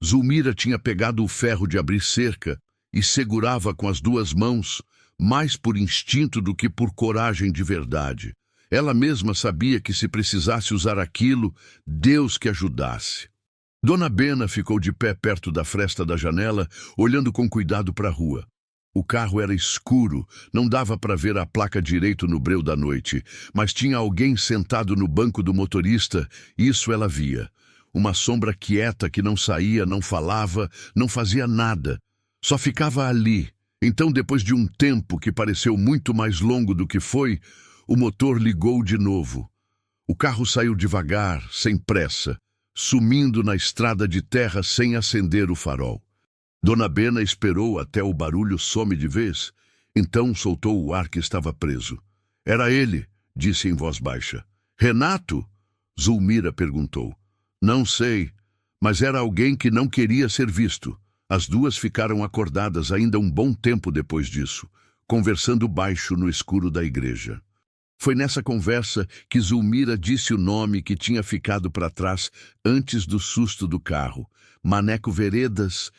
Zulmira tinha pegado o ferro de abrir cerca e segurava com as 2 mãos, mais por instinto do que por coragem de verdade. Ela mesma sabia que se precisasse usar aquilo, Deus que ajudasse. Dona Bena ficou de pé perto da fresta da janela, olhando com cuidado para a rua. O carro era escuro, não dava para ver a placa direito no breu da noite, mas tinha alguém sentado no banco do motorista, isso ela via. Uma sombra quieta que não saía, não falava, não fazia nada. Só ficava ali. Então, depois de um tempo que pareceu muito mais longo do que foi, o motor ligou de novo. O carro saiu devagar, sem pressa, sumindo na estrada de terra sem acender o farol. Dona Bena esperou até o barulho some de vez, então soltou o ar que estava preso. Era ele, disse em voz baixa. Renato? Zulmira perguntou. Não sei, mas era alguém que não queria ser visto. As 2 ficaram acordadas ainda um bom tempo depois disso, conversando baixo no escuro da igreja. Foi nessa conversa que Zulmira disse o nome que tinha ficado para trás antes do susto do carro. Maneco Veredas,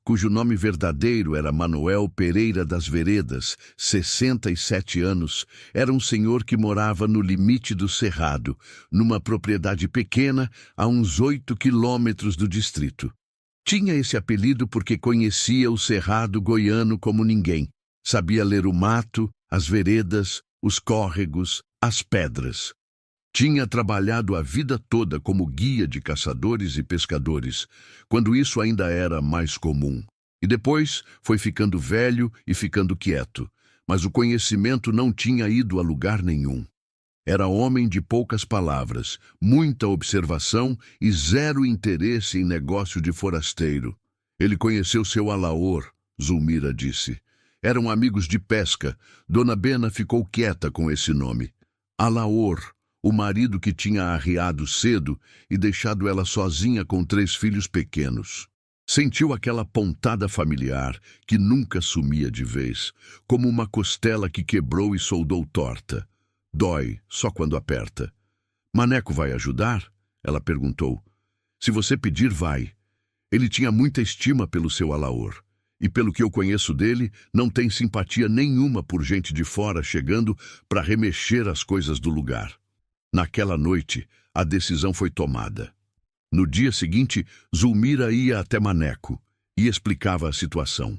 cujo nome verdadeiro era Manuel Pereira das Veredas, 67 anos, era um senhor que morava no limite do Cerrado, numa propriedade pequena a uns 8 quilômetros do distrito. Tinha esse apelido porque conhecia o Cerrado goiano como ninguém. Sabia ler o mato, as veredas, os córregos, as pedras. Tinha trabalhado a vida toda como guia de caçadores e pescadores, quando isso ainda era mais comum. E depois foi ficando velho e ficando quieto, mas o conhecimento não tinha ido a lugar nenhum. Era homem de poucas palavras, muita observação e zero interesse em negócio de forasteiro. Ele conheceu seu alaor, Zulmira disse. Eram amigos de pesca. Dona Bena ficou quieta com esse nome. Alaor, o marido que tinha arriado cedo e deixado ela sozinha com 3 filhos pequenos. Sentiu aquela pontada familiar que nunca sumia de vez, como uma costela que quebrou e soldou torta. Dói só quando aperta. Maneco vai ajudar? Ela perguntou. Se você pedir, vai. Ele tinha muita estima pelo seu alaor. E pelo que eu conheço dele, não tem simpatia nenhuma por gente de fora chegando para remexer as coisas do lugar. Naquela noite, a decisão foi tomada. No dia seguinte, Zulmira ia até Maneco e explicava a situação.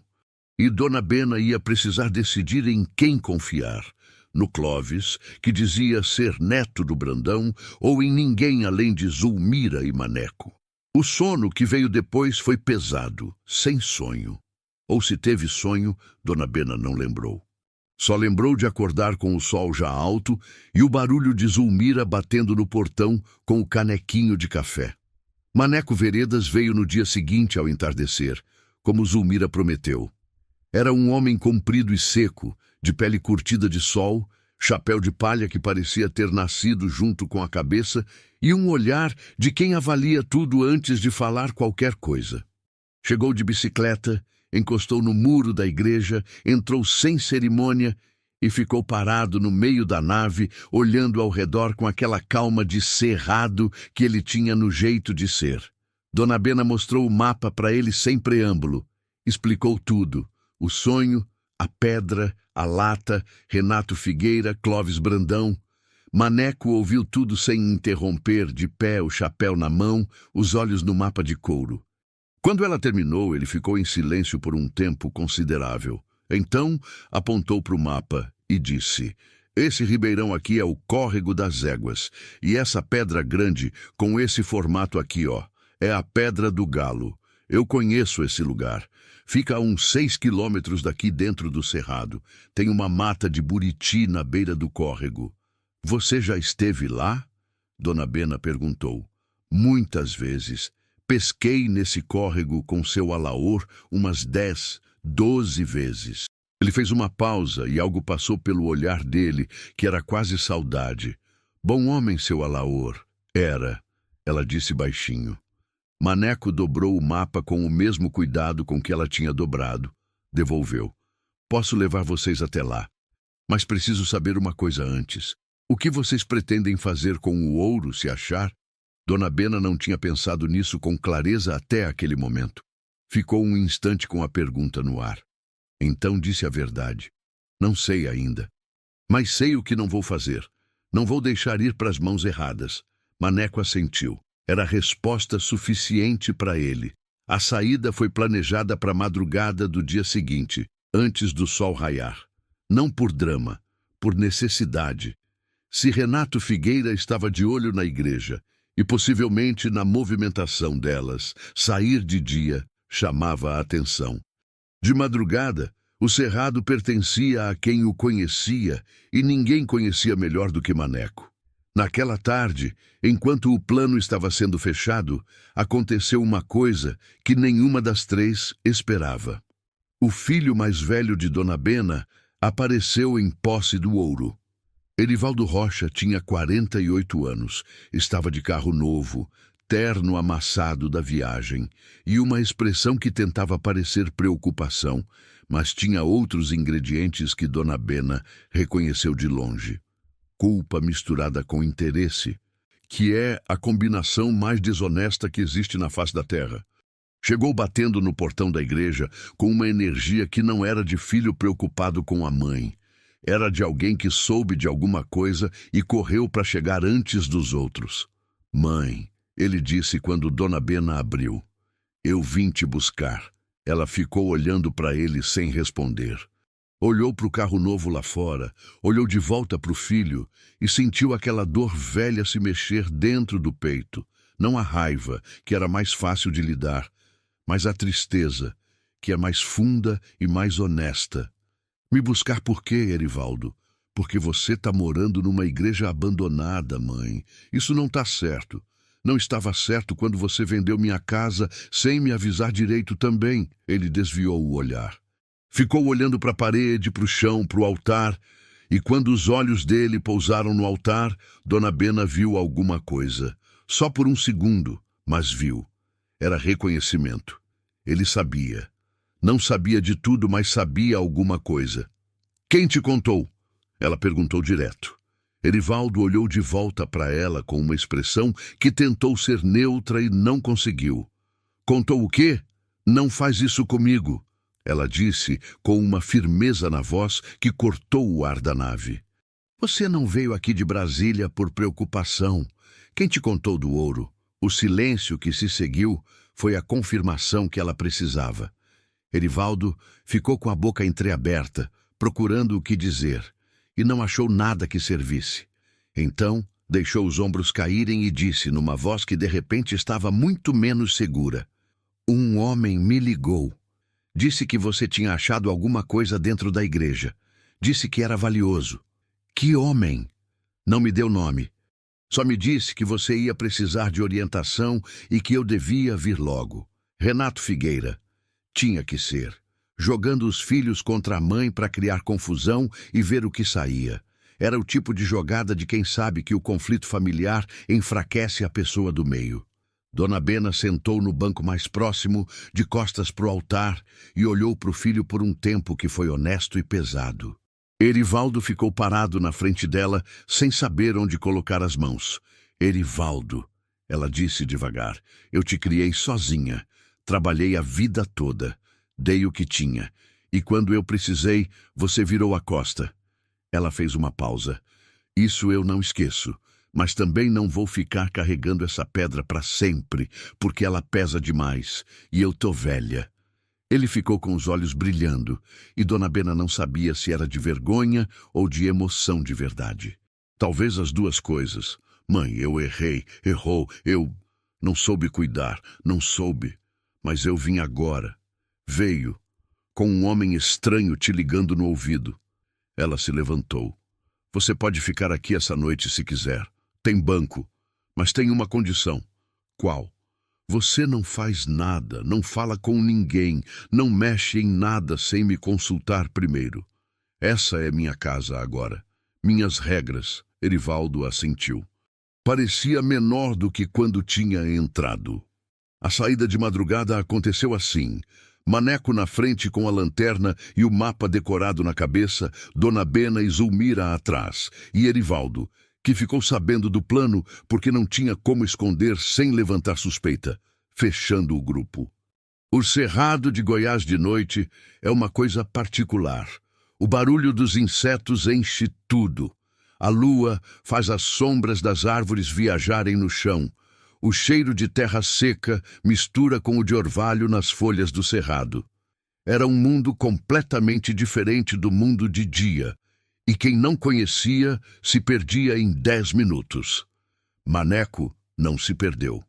E Dona Bena ia precisar decidir em quem confiar. No Clóvis, que dizia ser neto do Brandão, ou em ninguém além de Zulmira e Maneco. O sono que veio depois foi pesado, sem sonho. Ou se teve sonho, Dona Bena não lembrou. Só lembrou de acordar com o sol já alto e o barulho de Zulmira batendo no portão com o canequinho de café. Maneco Veredas veio no dia seguinte ao entardecer, como Zulmira prometeu. Era um homem comprido e seco, de pele curtida de sol, chapéu de palha que parecia ter nascido junto com a cabeça e um olhar de quem avalia tudo antes de falar qualquer coisa. Chegou de bicicleta, encostou no muro da igreja, entrou sem cerimônia e ficou parado no meio da nave, olhando ao redor com aquela calma de cerrado que ele tinha no jeito de ser. Dona Bena mostrou o mapa para ele sem preâmbulo. Explicou tudo: o sonho, a pedra, a lata, Renato Figueira, Clóvis Brandão. Maneco ouviu tudo sem interromper, de pé, o chapéu na mão, os olhos no mapa de couro. Quando ela terminou, ele ficou em silêncio por um tempo considerável. Então, apontou para o mapa e disse: esse ribeirão aqui é o Córrego das Éguas, e essa pedra grande, com esse formato aqui, ó, é a Pedra do Galo. Eu conheço esse lugar. Fica a uns 6 quilômetros daqui dentro do cerrado. Tem uma mata de buriti na beira do córrego. Você já esteve lá? Dona Bena perguntou. Muitas vezes. Pesquei nesse córrego com seu alaor umas 10, 12 vezes. Ele fez uma pausa e algo passou pelo olhar dele, que era quase saudade. Bom homem, seu alaor. Era, ela disse baixinho. Maneco dobrou o mapa com o mesmo cuidado com que ela tinha dobrado. Devolveu. Posso levar vocês até lá. Mas preciso saber uma coisa antes. O que vocês pretendem fazer com o ouro se achar? Dona Bena não tinha pensado nisso com clareza até aquele momento. Ficou um instante com a pergunta no ar. Então disse a verdade. Não sei ainda. Mas sei o que não vou fazer. Não vou deixar ir para as mãos erradas. Maneco assentiu. Era resposta suficiente para ele. A saída foi planejada para a madrugada do dia seguinte, antes do sol raiar. Não por drama, por necessidade. Se Renato Figueira estava de olho na igreja, e possivelmente na movimentação delas, sair de dia chamava a atenção. De madrugada, o cerrado pertencia a quem o conhecia, e ninguém conhecia melhor do que Maneco. Naquela tarde, enquanto o plano estava sendo fechado, aconteceu uma coisa que nenhuma das 3 esperava. O filho mais velho de Dona Bena apareceu em posse do ouro. Erivaldo Rocha tinha 48 anos, estava de carro novo, terno amassado da viagem e uma expressão que tentava parecer preocupação, mas tinha outros ingredientes que Dona Bena reconheceu de longe. Culpa misturada com interesse, que é a combinação mais desonesta que existe na face da terra. Chegou batendo no portão da igreja com uma energia que não era de filho preocupado com a mãe. Era de alguém que soube de alguma coisa e correu para chegar antes dos outros. Mãe, ele disse quando Dona Bena abriu. Eu vim te buscar. Ela ficou olhando para ele sem responder. Olhou para o carro novo lá fora, olhou de volta para o filho e sentiu aquela dor velha se mexer dentro do peito. Não a raiva, que era mais fácil de lidar, mas a tristeza, que é mais funda e mais honesta. Me buscar por quê, Erivaldo? Porque você está morando numa igreja abandonada, mãe. Isso não está certo. Não estava certo quando você vendeu minha casa sem me avisar direito também. Ele desviou o olhar. Ficou olhando para a parede, para o chão, para o altar, e quando os olhos dele pousaram no altar, Dona Bena viu alguma coisa. Só por um segundo, mas viu. Era reconhecimento. Ele sabia. Não sabia de tudo, mas sabia alguma coisa. Quem te contou? Ela perguntou direto. Erivaldo olhou de volta para ela com uma expressão que tentou ser neutra e não conseguiu. Contou o quê? Não faz isso comigo. Ela disse com uma firmeza na voz que cortou o ar da nave. Você não veio aqui de Brasília por preocupação. Quem te contou do ouro? O silêncio que se seguiu foi a confirmação que ela precisava. Erivaldo ficou com a boca entreaberta, procurando o que dizer, e não achou nada que servisse. Então, deixou os ombros caírem e disse, numa voz que de repente estava muito menos segura. Um homem me ligou. Disse que você tinha achado alguma coisa dentro da igreja. Disse que era valioso. Que homem? Não me deu nome. Só me disse que você ia precisar de orientação e que eu devia vir logo. Renato Figueira. Tinha que ser. Jogando os filhos contra a mãe para criar confusão e ver o que saía. Era o tipo de jogada de quem sabe que o conflito familiar enfraquece a pessoa do meio. Dona Bena sentou no banco mais próximo, de costas para o altar, e olhou para o filho por um tempo que foi honesto e pesado. Erivaldo ficou parado na frente dela, sem saber onde colocar as mãos. Erivaldo, ela disse devagar, eu te criei sozinha. Trabalhei a vida toda. Dei o que tinha. E quando eu precisei, você virou a costa. Ela fez uma pausa. Isso eu não esqueço. Mas também não vou ficar carregando essa pedra para sempre, porque ela pesa demais, e eu tô velha. Ele ficou com os olhos brilhando, e Dona Bena não sabia se era de vergonha ou de emoção de verdade. Talvez as duas coisas. Mãe, eu errei, eu não soube cuidar, não soube. Mas eu vim agora. Veio, com um homem estranho te ligando no ouvido. Ela se levantou. Você pode ficar aqui essa noite se quiser. Tem banco, mas tem uma condição. Qual? Você não faz nada, não fala com ninguém, não mexe em nada sem me consultar primeiro. Essa é minha casa agora. Minhas regras. Erivaldo assentiu. Parecia menor do que quando tinha entrado. A saída de madrugada aconteceu assim. Maneco na frente com a lanterna e o mapa decorado na cabeça, Dona Bena e Zulmira atrás, e Erivaldo, que ficou sabendo do plano porque não tinha como esconder sem levantar suspeita, fechando o grupo. O Cerrado de Goiás de noite é uma coisa particular. O barulho dos insetos enche tudo. A lua faz as sombras das árvores viajarem no chão. O cheiro de terra seca mistura com o de orvalho nas folhas do cerrado. Era um mundo completamente diferente do mundo de dia, e quem não conhecia se perdia em 10 minutos. Maneco não se perdeu.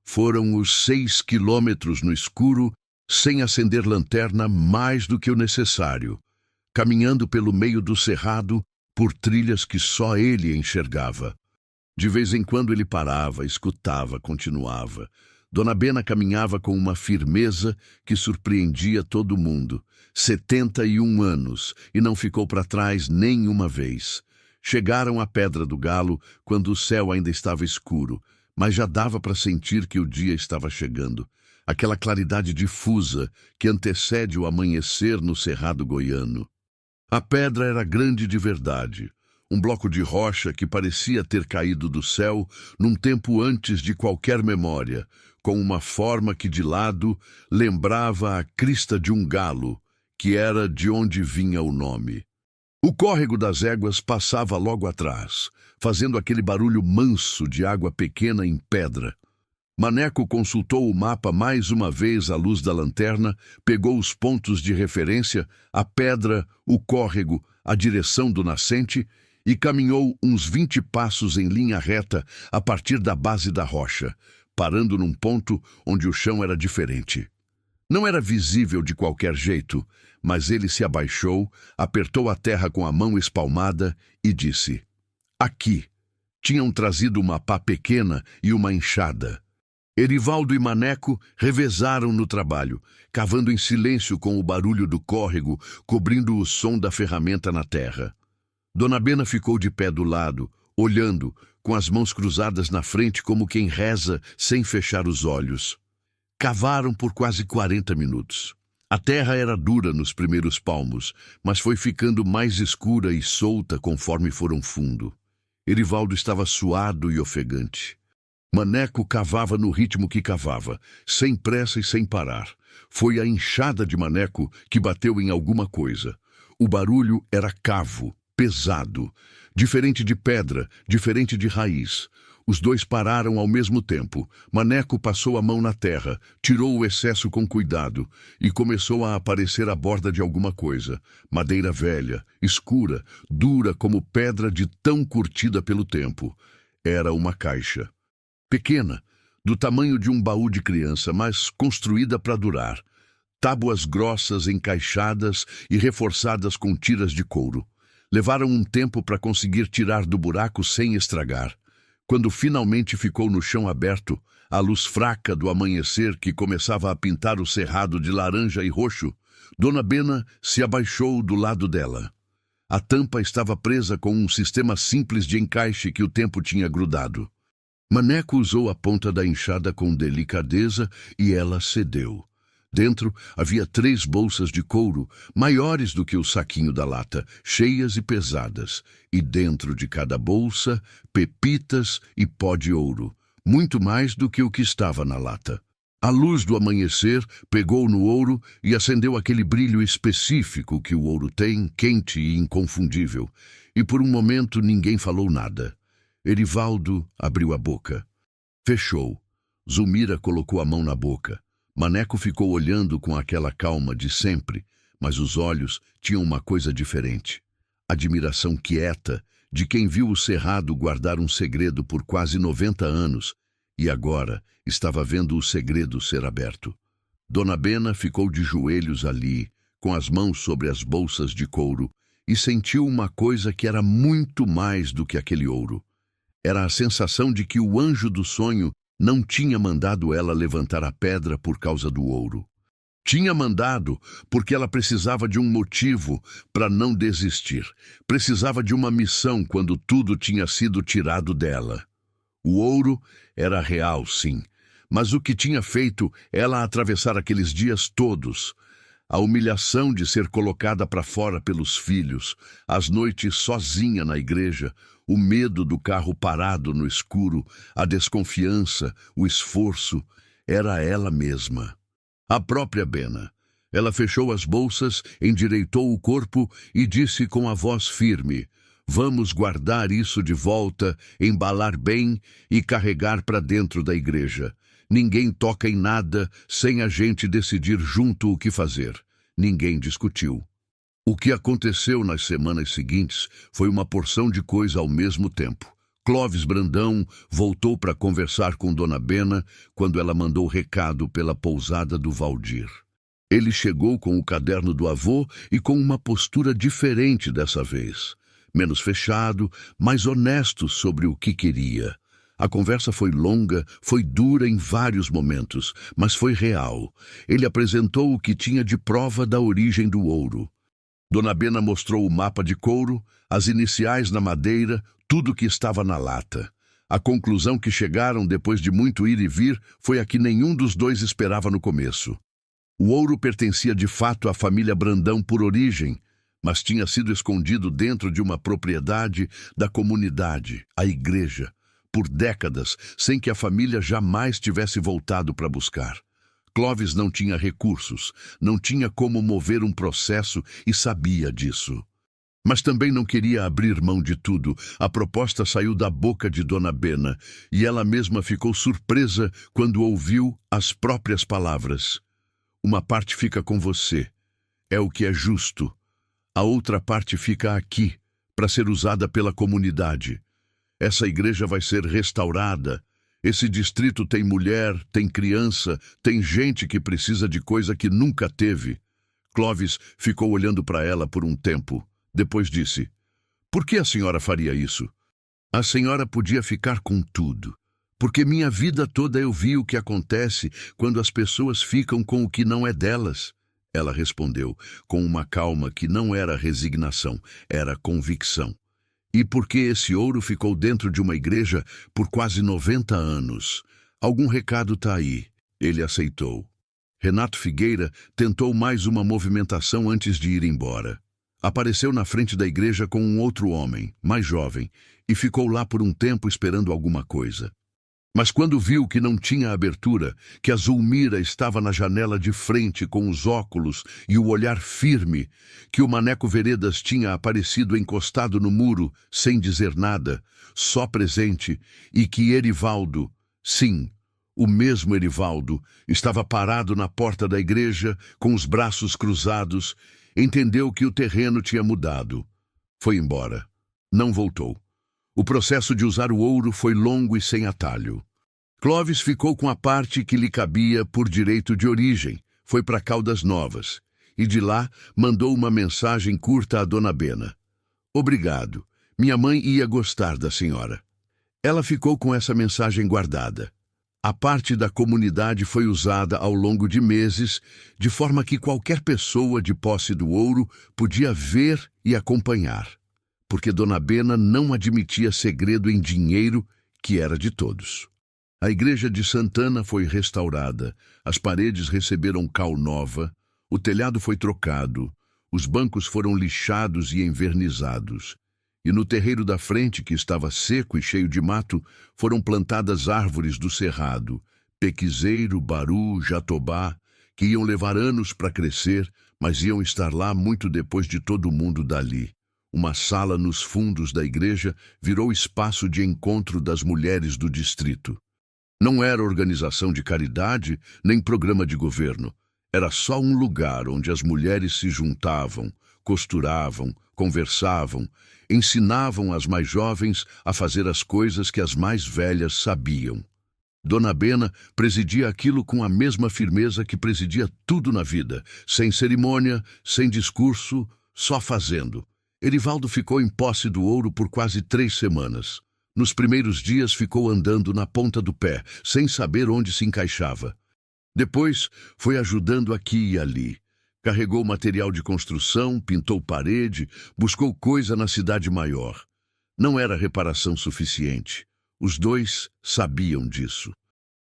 Foram os 6 quilômetros no escuro, sem acender lanterna mais do que o necessário, caminhando pelo meio do cerrado por trilhas que só ele enxergava. De vez em quando ele parava, escutava, continuava. Dona Bena caminhava com uma firmeza que surpreendia todo mundo. 71 anos, e não ficou para trás nem uma vez. Chegaram à Pedra do Galo quando o céu ainda estava escuro, mas já dava para sentir que o dia estava chegando. Aquela claridade difusa que antecede o amanhecer no Cerrado Goiano. A pedra era grande de verdade, um bloco de rocha que parecia ter caído do céu num tempo antes de qualquer memória, com uma forma que de lado lembrava a crista de um galo, que era de onde vinha o nome. O córrego das éguas passava logo atrás, fazendo aquele barulho manso de água pequena em pedra. Maneco consultou o mapa mais uma vez à luz da lanterna, pegou os pontos de referência, a pedra, o córrego, a direção do nascente e caminhou uns 20 passos em linha reta a partir da base da rocha, parando num ponto onde o chão era diferente. Não era visível de qualquer jeito, mas ele se abaixou, apertou a terra com a mão espalmada e disse: "Aqui." Tinham trazido uma pá pequena e uma enxada. Erivaldo e Maneco revezaram no trabalho, cavando em silêncio com o barulho do córrego, cobrindo o som da ferramenta na terra. Dona Bena ficou de pé do lado, olhando, com as mãos cruzadas na frente como quem reza sem fechar os olhos. Cavaram por quase 40 minutos. A terra era dura nos primeiros palmos, mas foi ficando mais escura e solta conforme foram fundo. Erivaldo estava suado e ofegante. Maneco cavava no ritmo que cavava, sem pressa e sem parar. Foi a enxada de Maneco que bateu em alguma coisa. O barulho era cavo, pesado, diferente de pedra, diferente de raiz. Os dois pararam ao mesmo tempo. Maneco passou a mão na terra, tirou o excesso com cuidado e começou a aparecer a borda de alguma coisa. Madeira velha, escura, dura como pedra de tão curtida pelo tempo. Era uma caixa. Pequena, do tamanho de um baú de criança, mas construída para durar. Tábuas grossas encaixadas e reforçadas com tiras de couro. Levaram um tempo para conseguir tirar do buraco sem estragar. Quando finalmente ficou no chão aberto, a luz fraca do amanhecer que começava a pintar o cerrado de laranja e roxo, Dona Bena se abaixou do lado dela. A tampa estava presa com um sistema simples de encaixe que o tempo tinha grudado. Maneco usou a ponta da enxada com delicadeza e ela cedeu. Dentro havia 3 bolsas de couro, maiores do que o saquinho da lata, cheias e pesadas, e dentro de cada bolsa, pepitas e pó de ouro, muito mais do que o que estava na lata. A luz do amanhecer pegou no ouro e acendeu aquele brilho específico que o ouro tem, quente e inconfundível, e por um momento ninguém falou nada. Erivaldo abriu a boca. Fechou. Zulmira colocou a mão na boca. Maneco ficou olhando com aquela calma de sempre, mas os olhos tinham uma coisa diferente. Admiração quieta de quem viu o cerrado guardar um segredo por quase 90 anos e agora estava vendo o segredo ser aberto. Dona Bena ficou de joelhos ali, com as mãos sobre as bolsas de couro, e sentiu uma coisa que era muito mais do que aquele ouro. Era a sensação de que o anjo do sonho não tinha mandado ela levantar a pedra por causa do ouro. Tinha mandado porque ela precisava de um motivo para não desistir. Precisava de uma missão quando tudo tinha sido tirado dela. O ouro era real, sim, mas o que tinha feito ela atravessar aqueles dias todos? A humilhação de ser colocada para fora pelos filhos, as noites sozinha na igreja, o medo do carro parado no escuro, a desconfiança, o esforço, era ela mesma. A própria Bena. Ela fechou as bolsas, endireitou o corpo e disse com a voz firme: "Vamos guardar isso de volta, embalar bem e carregar para dentro da igreja. Ninguém toca em nada sem a gente decidir junto o que fazer." Ninguém discutiu. O que aconteceu nas semanas seguintes foi uma porção de coisa ao mesmo tempo. Clóvis Brandão voltou para conversar com Dona Bena quando ela mandou recado pela pousada do Valdir. Ele chegou com o caderno do avô e com uma postura diferente dessa vez. Menos fechado, mais honesto sobre o que queria. A conversa foi longa, foi dura em vários momentos, mas foi real. Ele apresentou o que tinha de prova da origem do ouro. Dona Bena mostrou o mapa de couro, as iniciais na madeira, tudo que estava na lata. A conclusão que chegaram depois de muito ir e vir foi a que nenhum dos dois esperava no começo. O ouro pertencia de fato à família Brandão por origem, mas tinha sido escondido dentro de uma propriedade da comunidade, a igreja, por décadas, sem que a família jamais tivesse voltado para buscar. Clovis não tinha recursos, não tinha como mover um processo e sabia disso. Mas também não queria abrir mão de tudo. A proposta saiu da boca de Dona Bena e ela mesma ficou surpresa quando ouviu as próprias palavras. Uma parte fica com você, é o que é justo. A outra parte fica aqui, para ser usada pela comunidade. Essa igreja vai ser restaurada. Esse distrito tem mulher, tem criança, tem gente que precisa de coisa que nunca teve. Clovis ficou olhando para ela por um tempo. Depois disse, por que a senhora faria isso? A senhora podia ficar com tudo, porque minha vida toda eu vi o que acontece quando as pessoas ficam com o que não é delas. Ela respondeu, com uma calma que não era resignação, era convicção. E porque esse ouro ficou dentro de uma igreja por quase 90 anos? Algum recado tá aí. Ele aceitou. Renato Figueira tentou mais uma movimentação antes de ir embora. Apareceu na frente da igreja com um outro homem, mais jovem, e ficou lá por um tempo esperando alguma coisa. Mas quando viu que não tinha abertura, que a Zulmira estava na janela de frente com os óculos e o olhar firme, que o Maneco Veredas tinha aparecido encostado no muro, sem dizer nada, só presente, e que Erivaldo, sim, o mesmo Erivaldo, estava parado na porta da igreja, com os braços cruzados, entendeu que o terreno tinha mudado. Foi embora. Não voltou. O processo de usar o ouro foi longo e sem atalho. Clovis ficou com a parte que lhe cabia por direito de origem, foi para Caldas Novas, e de lá mandou uma mensagem curta à Dona Bena. Obrigado, minha mãe ia gostar da senhora. Ela ficou com essa mensagem guardada. A parte da comunidade foi usada ao longo de meses, de forma que qualquer pessoa de posse do ouro podia ver e acompanhar, porque Dona Bena não admitia segredo em dinheiro que era de todos. A igreja de Santana foi restaurada, as paredes receberam cal nova, o telhado foi trocado, os bancos foram lixados e envernizados. E no terreiro da frente, que estava seco e cheio de mato, foram plantadas árvores do cerrado, pequizeiro, baru, jatobá, que iam levar anos para crescer, mas iam estar lá muito depois de todo mundo dali. Uma sala nos fundos da igreja virou espaço de encontro das mulheres do distrito. Não era organização de caridade, nem programa de governo. Era só um lugar onde as mulheres se juntavam, costuravam, conversavam, ensinavam as mais jovens a fazer as coisas que as mais velhas sabiam. Dona Bena presidia aquilo com a mesma firmeza que presidia tudo na vida, sem cerimônia, sem discurso, só fazendo. Erivaldo ficou em posse do ouro por quase 3 semanas. Nos primeiros dias ficou andando na ponta do pé, sem saber onde se encaixava. Depois foi ajudando aqui e ali. Carregou material de construção, pintou parede, buscou coisa na cidade maior. Não era reparação suficiente. Os dois sabiam disso.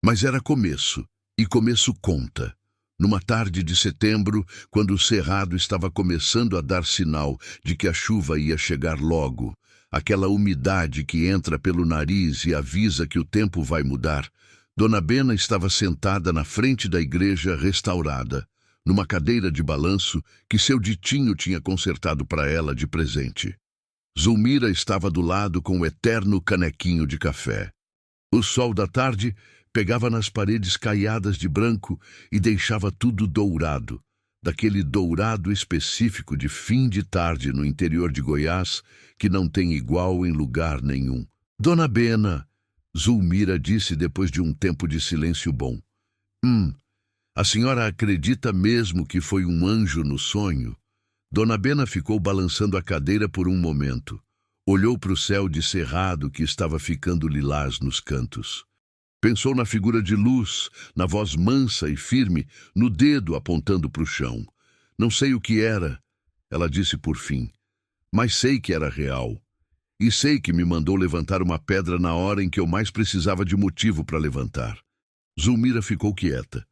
Mas era começo, e começo conta. Numa tarde de setembro, quando o cerrado estava começando a dar sinal de que a chuva ia chegar logo, aquela umidade que entra pelo nariz e avisa que o tempo vai mudar, Dona Bena estava sentada na frente da igreja restaurada, numa cadeira de balanço que seu ditinho tinha consertado para ela de presente. Zulmira estava do lado com o eterno canequinho de café. O sol da tarde pegava nas paredes caiadas de branco e deixava tudo dourado, daquele dourado específico de fim de tarde no interior de Goiás, que não tem igual em lugar nenhum. Dona Bena, Zulmira disse depois de um tempo de silêncio bom. A senhora acredita mesmo que foi um anjo no sonho? Dona Bena ficou balançando a cadeira por um momento. Olhou para o céu de cerrado que estava ficando lilás nos cantos. Pensou na figura de luz, na voz mansa e firme, no dedo apontando para o chão. Não sei o que era, ela disse por fim, mas sei que era real. e sei que me mandou levantar uma pedra na hora em que eu mais precisava de motivo para levantar. Zulmira ficou quieta.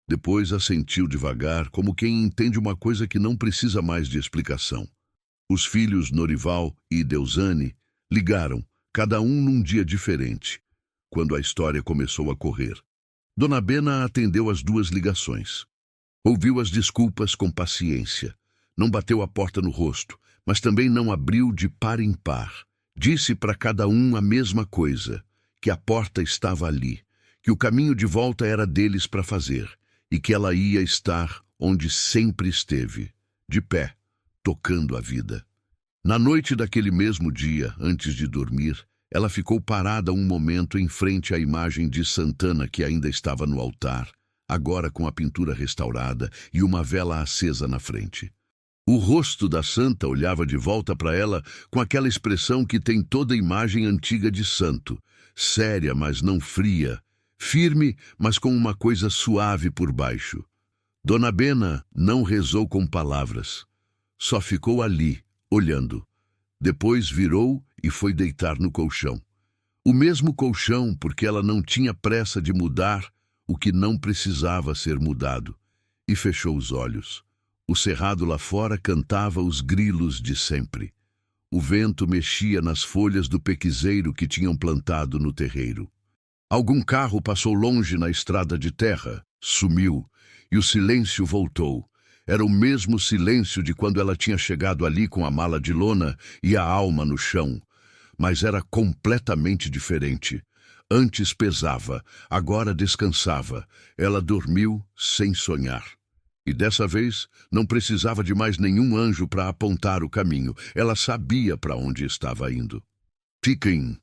Depois assentiu devagar, como quem entende uma coisa que não precisa mais de explicação. Os filhos Norival e Deusane ligaram, cada um num dia diferente, quando a história começou a correr. Dona Bena atendeu as duas ligações. Ouviu as desculpas com paciência. Não bateu a porta no rosto, mas também não abriu de par em par. Disse para cada um a mesma coisa, que a porta estava ali, que o caminho de volta era deles para fazer, e que ela ia estar onde sempre esteve, de pé, tocando a vida. Na noite daquele mesmo dia, antes de dormir, ela ficou parada um momento em frente à imagem de Santana que ainda estava no altar, agora com a pintura restaurada e uma vela acesa na frente. O rosto da santa olhava de volta para ela com aquela expressão que tem toda imagem antiga de santo, séria, mas não fria, firme, mas com uma coisa suave por baixo. Dona Bena não rezou com palavras, só ficou ali, olhando. Depois virou e foi deitar no colchão. O mesmo colchão, porque ela não tinha pressa de mudar o que não precisava ser mudado, e fechou os olhos. O cerrado lá fora cantava os grilos de sempre. O vento mexia nas folhas do pequizeiro que tinham plantado no terreiro. Algum carro passou longe na estrada de terra, sumiu, e o silêncio voltou. Era o mesmo silêncio de quando ela tinha chegado ali com a mala de lona e a alma no chão. Mas era completamente diferente. Antes pesava, agora descansava. Ela dormiu sem sonhar. E dessa vez não precisava de mais nenhum anjo para apontar o caminho. Ela sabia para onde estava indo. Fiquem,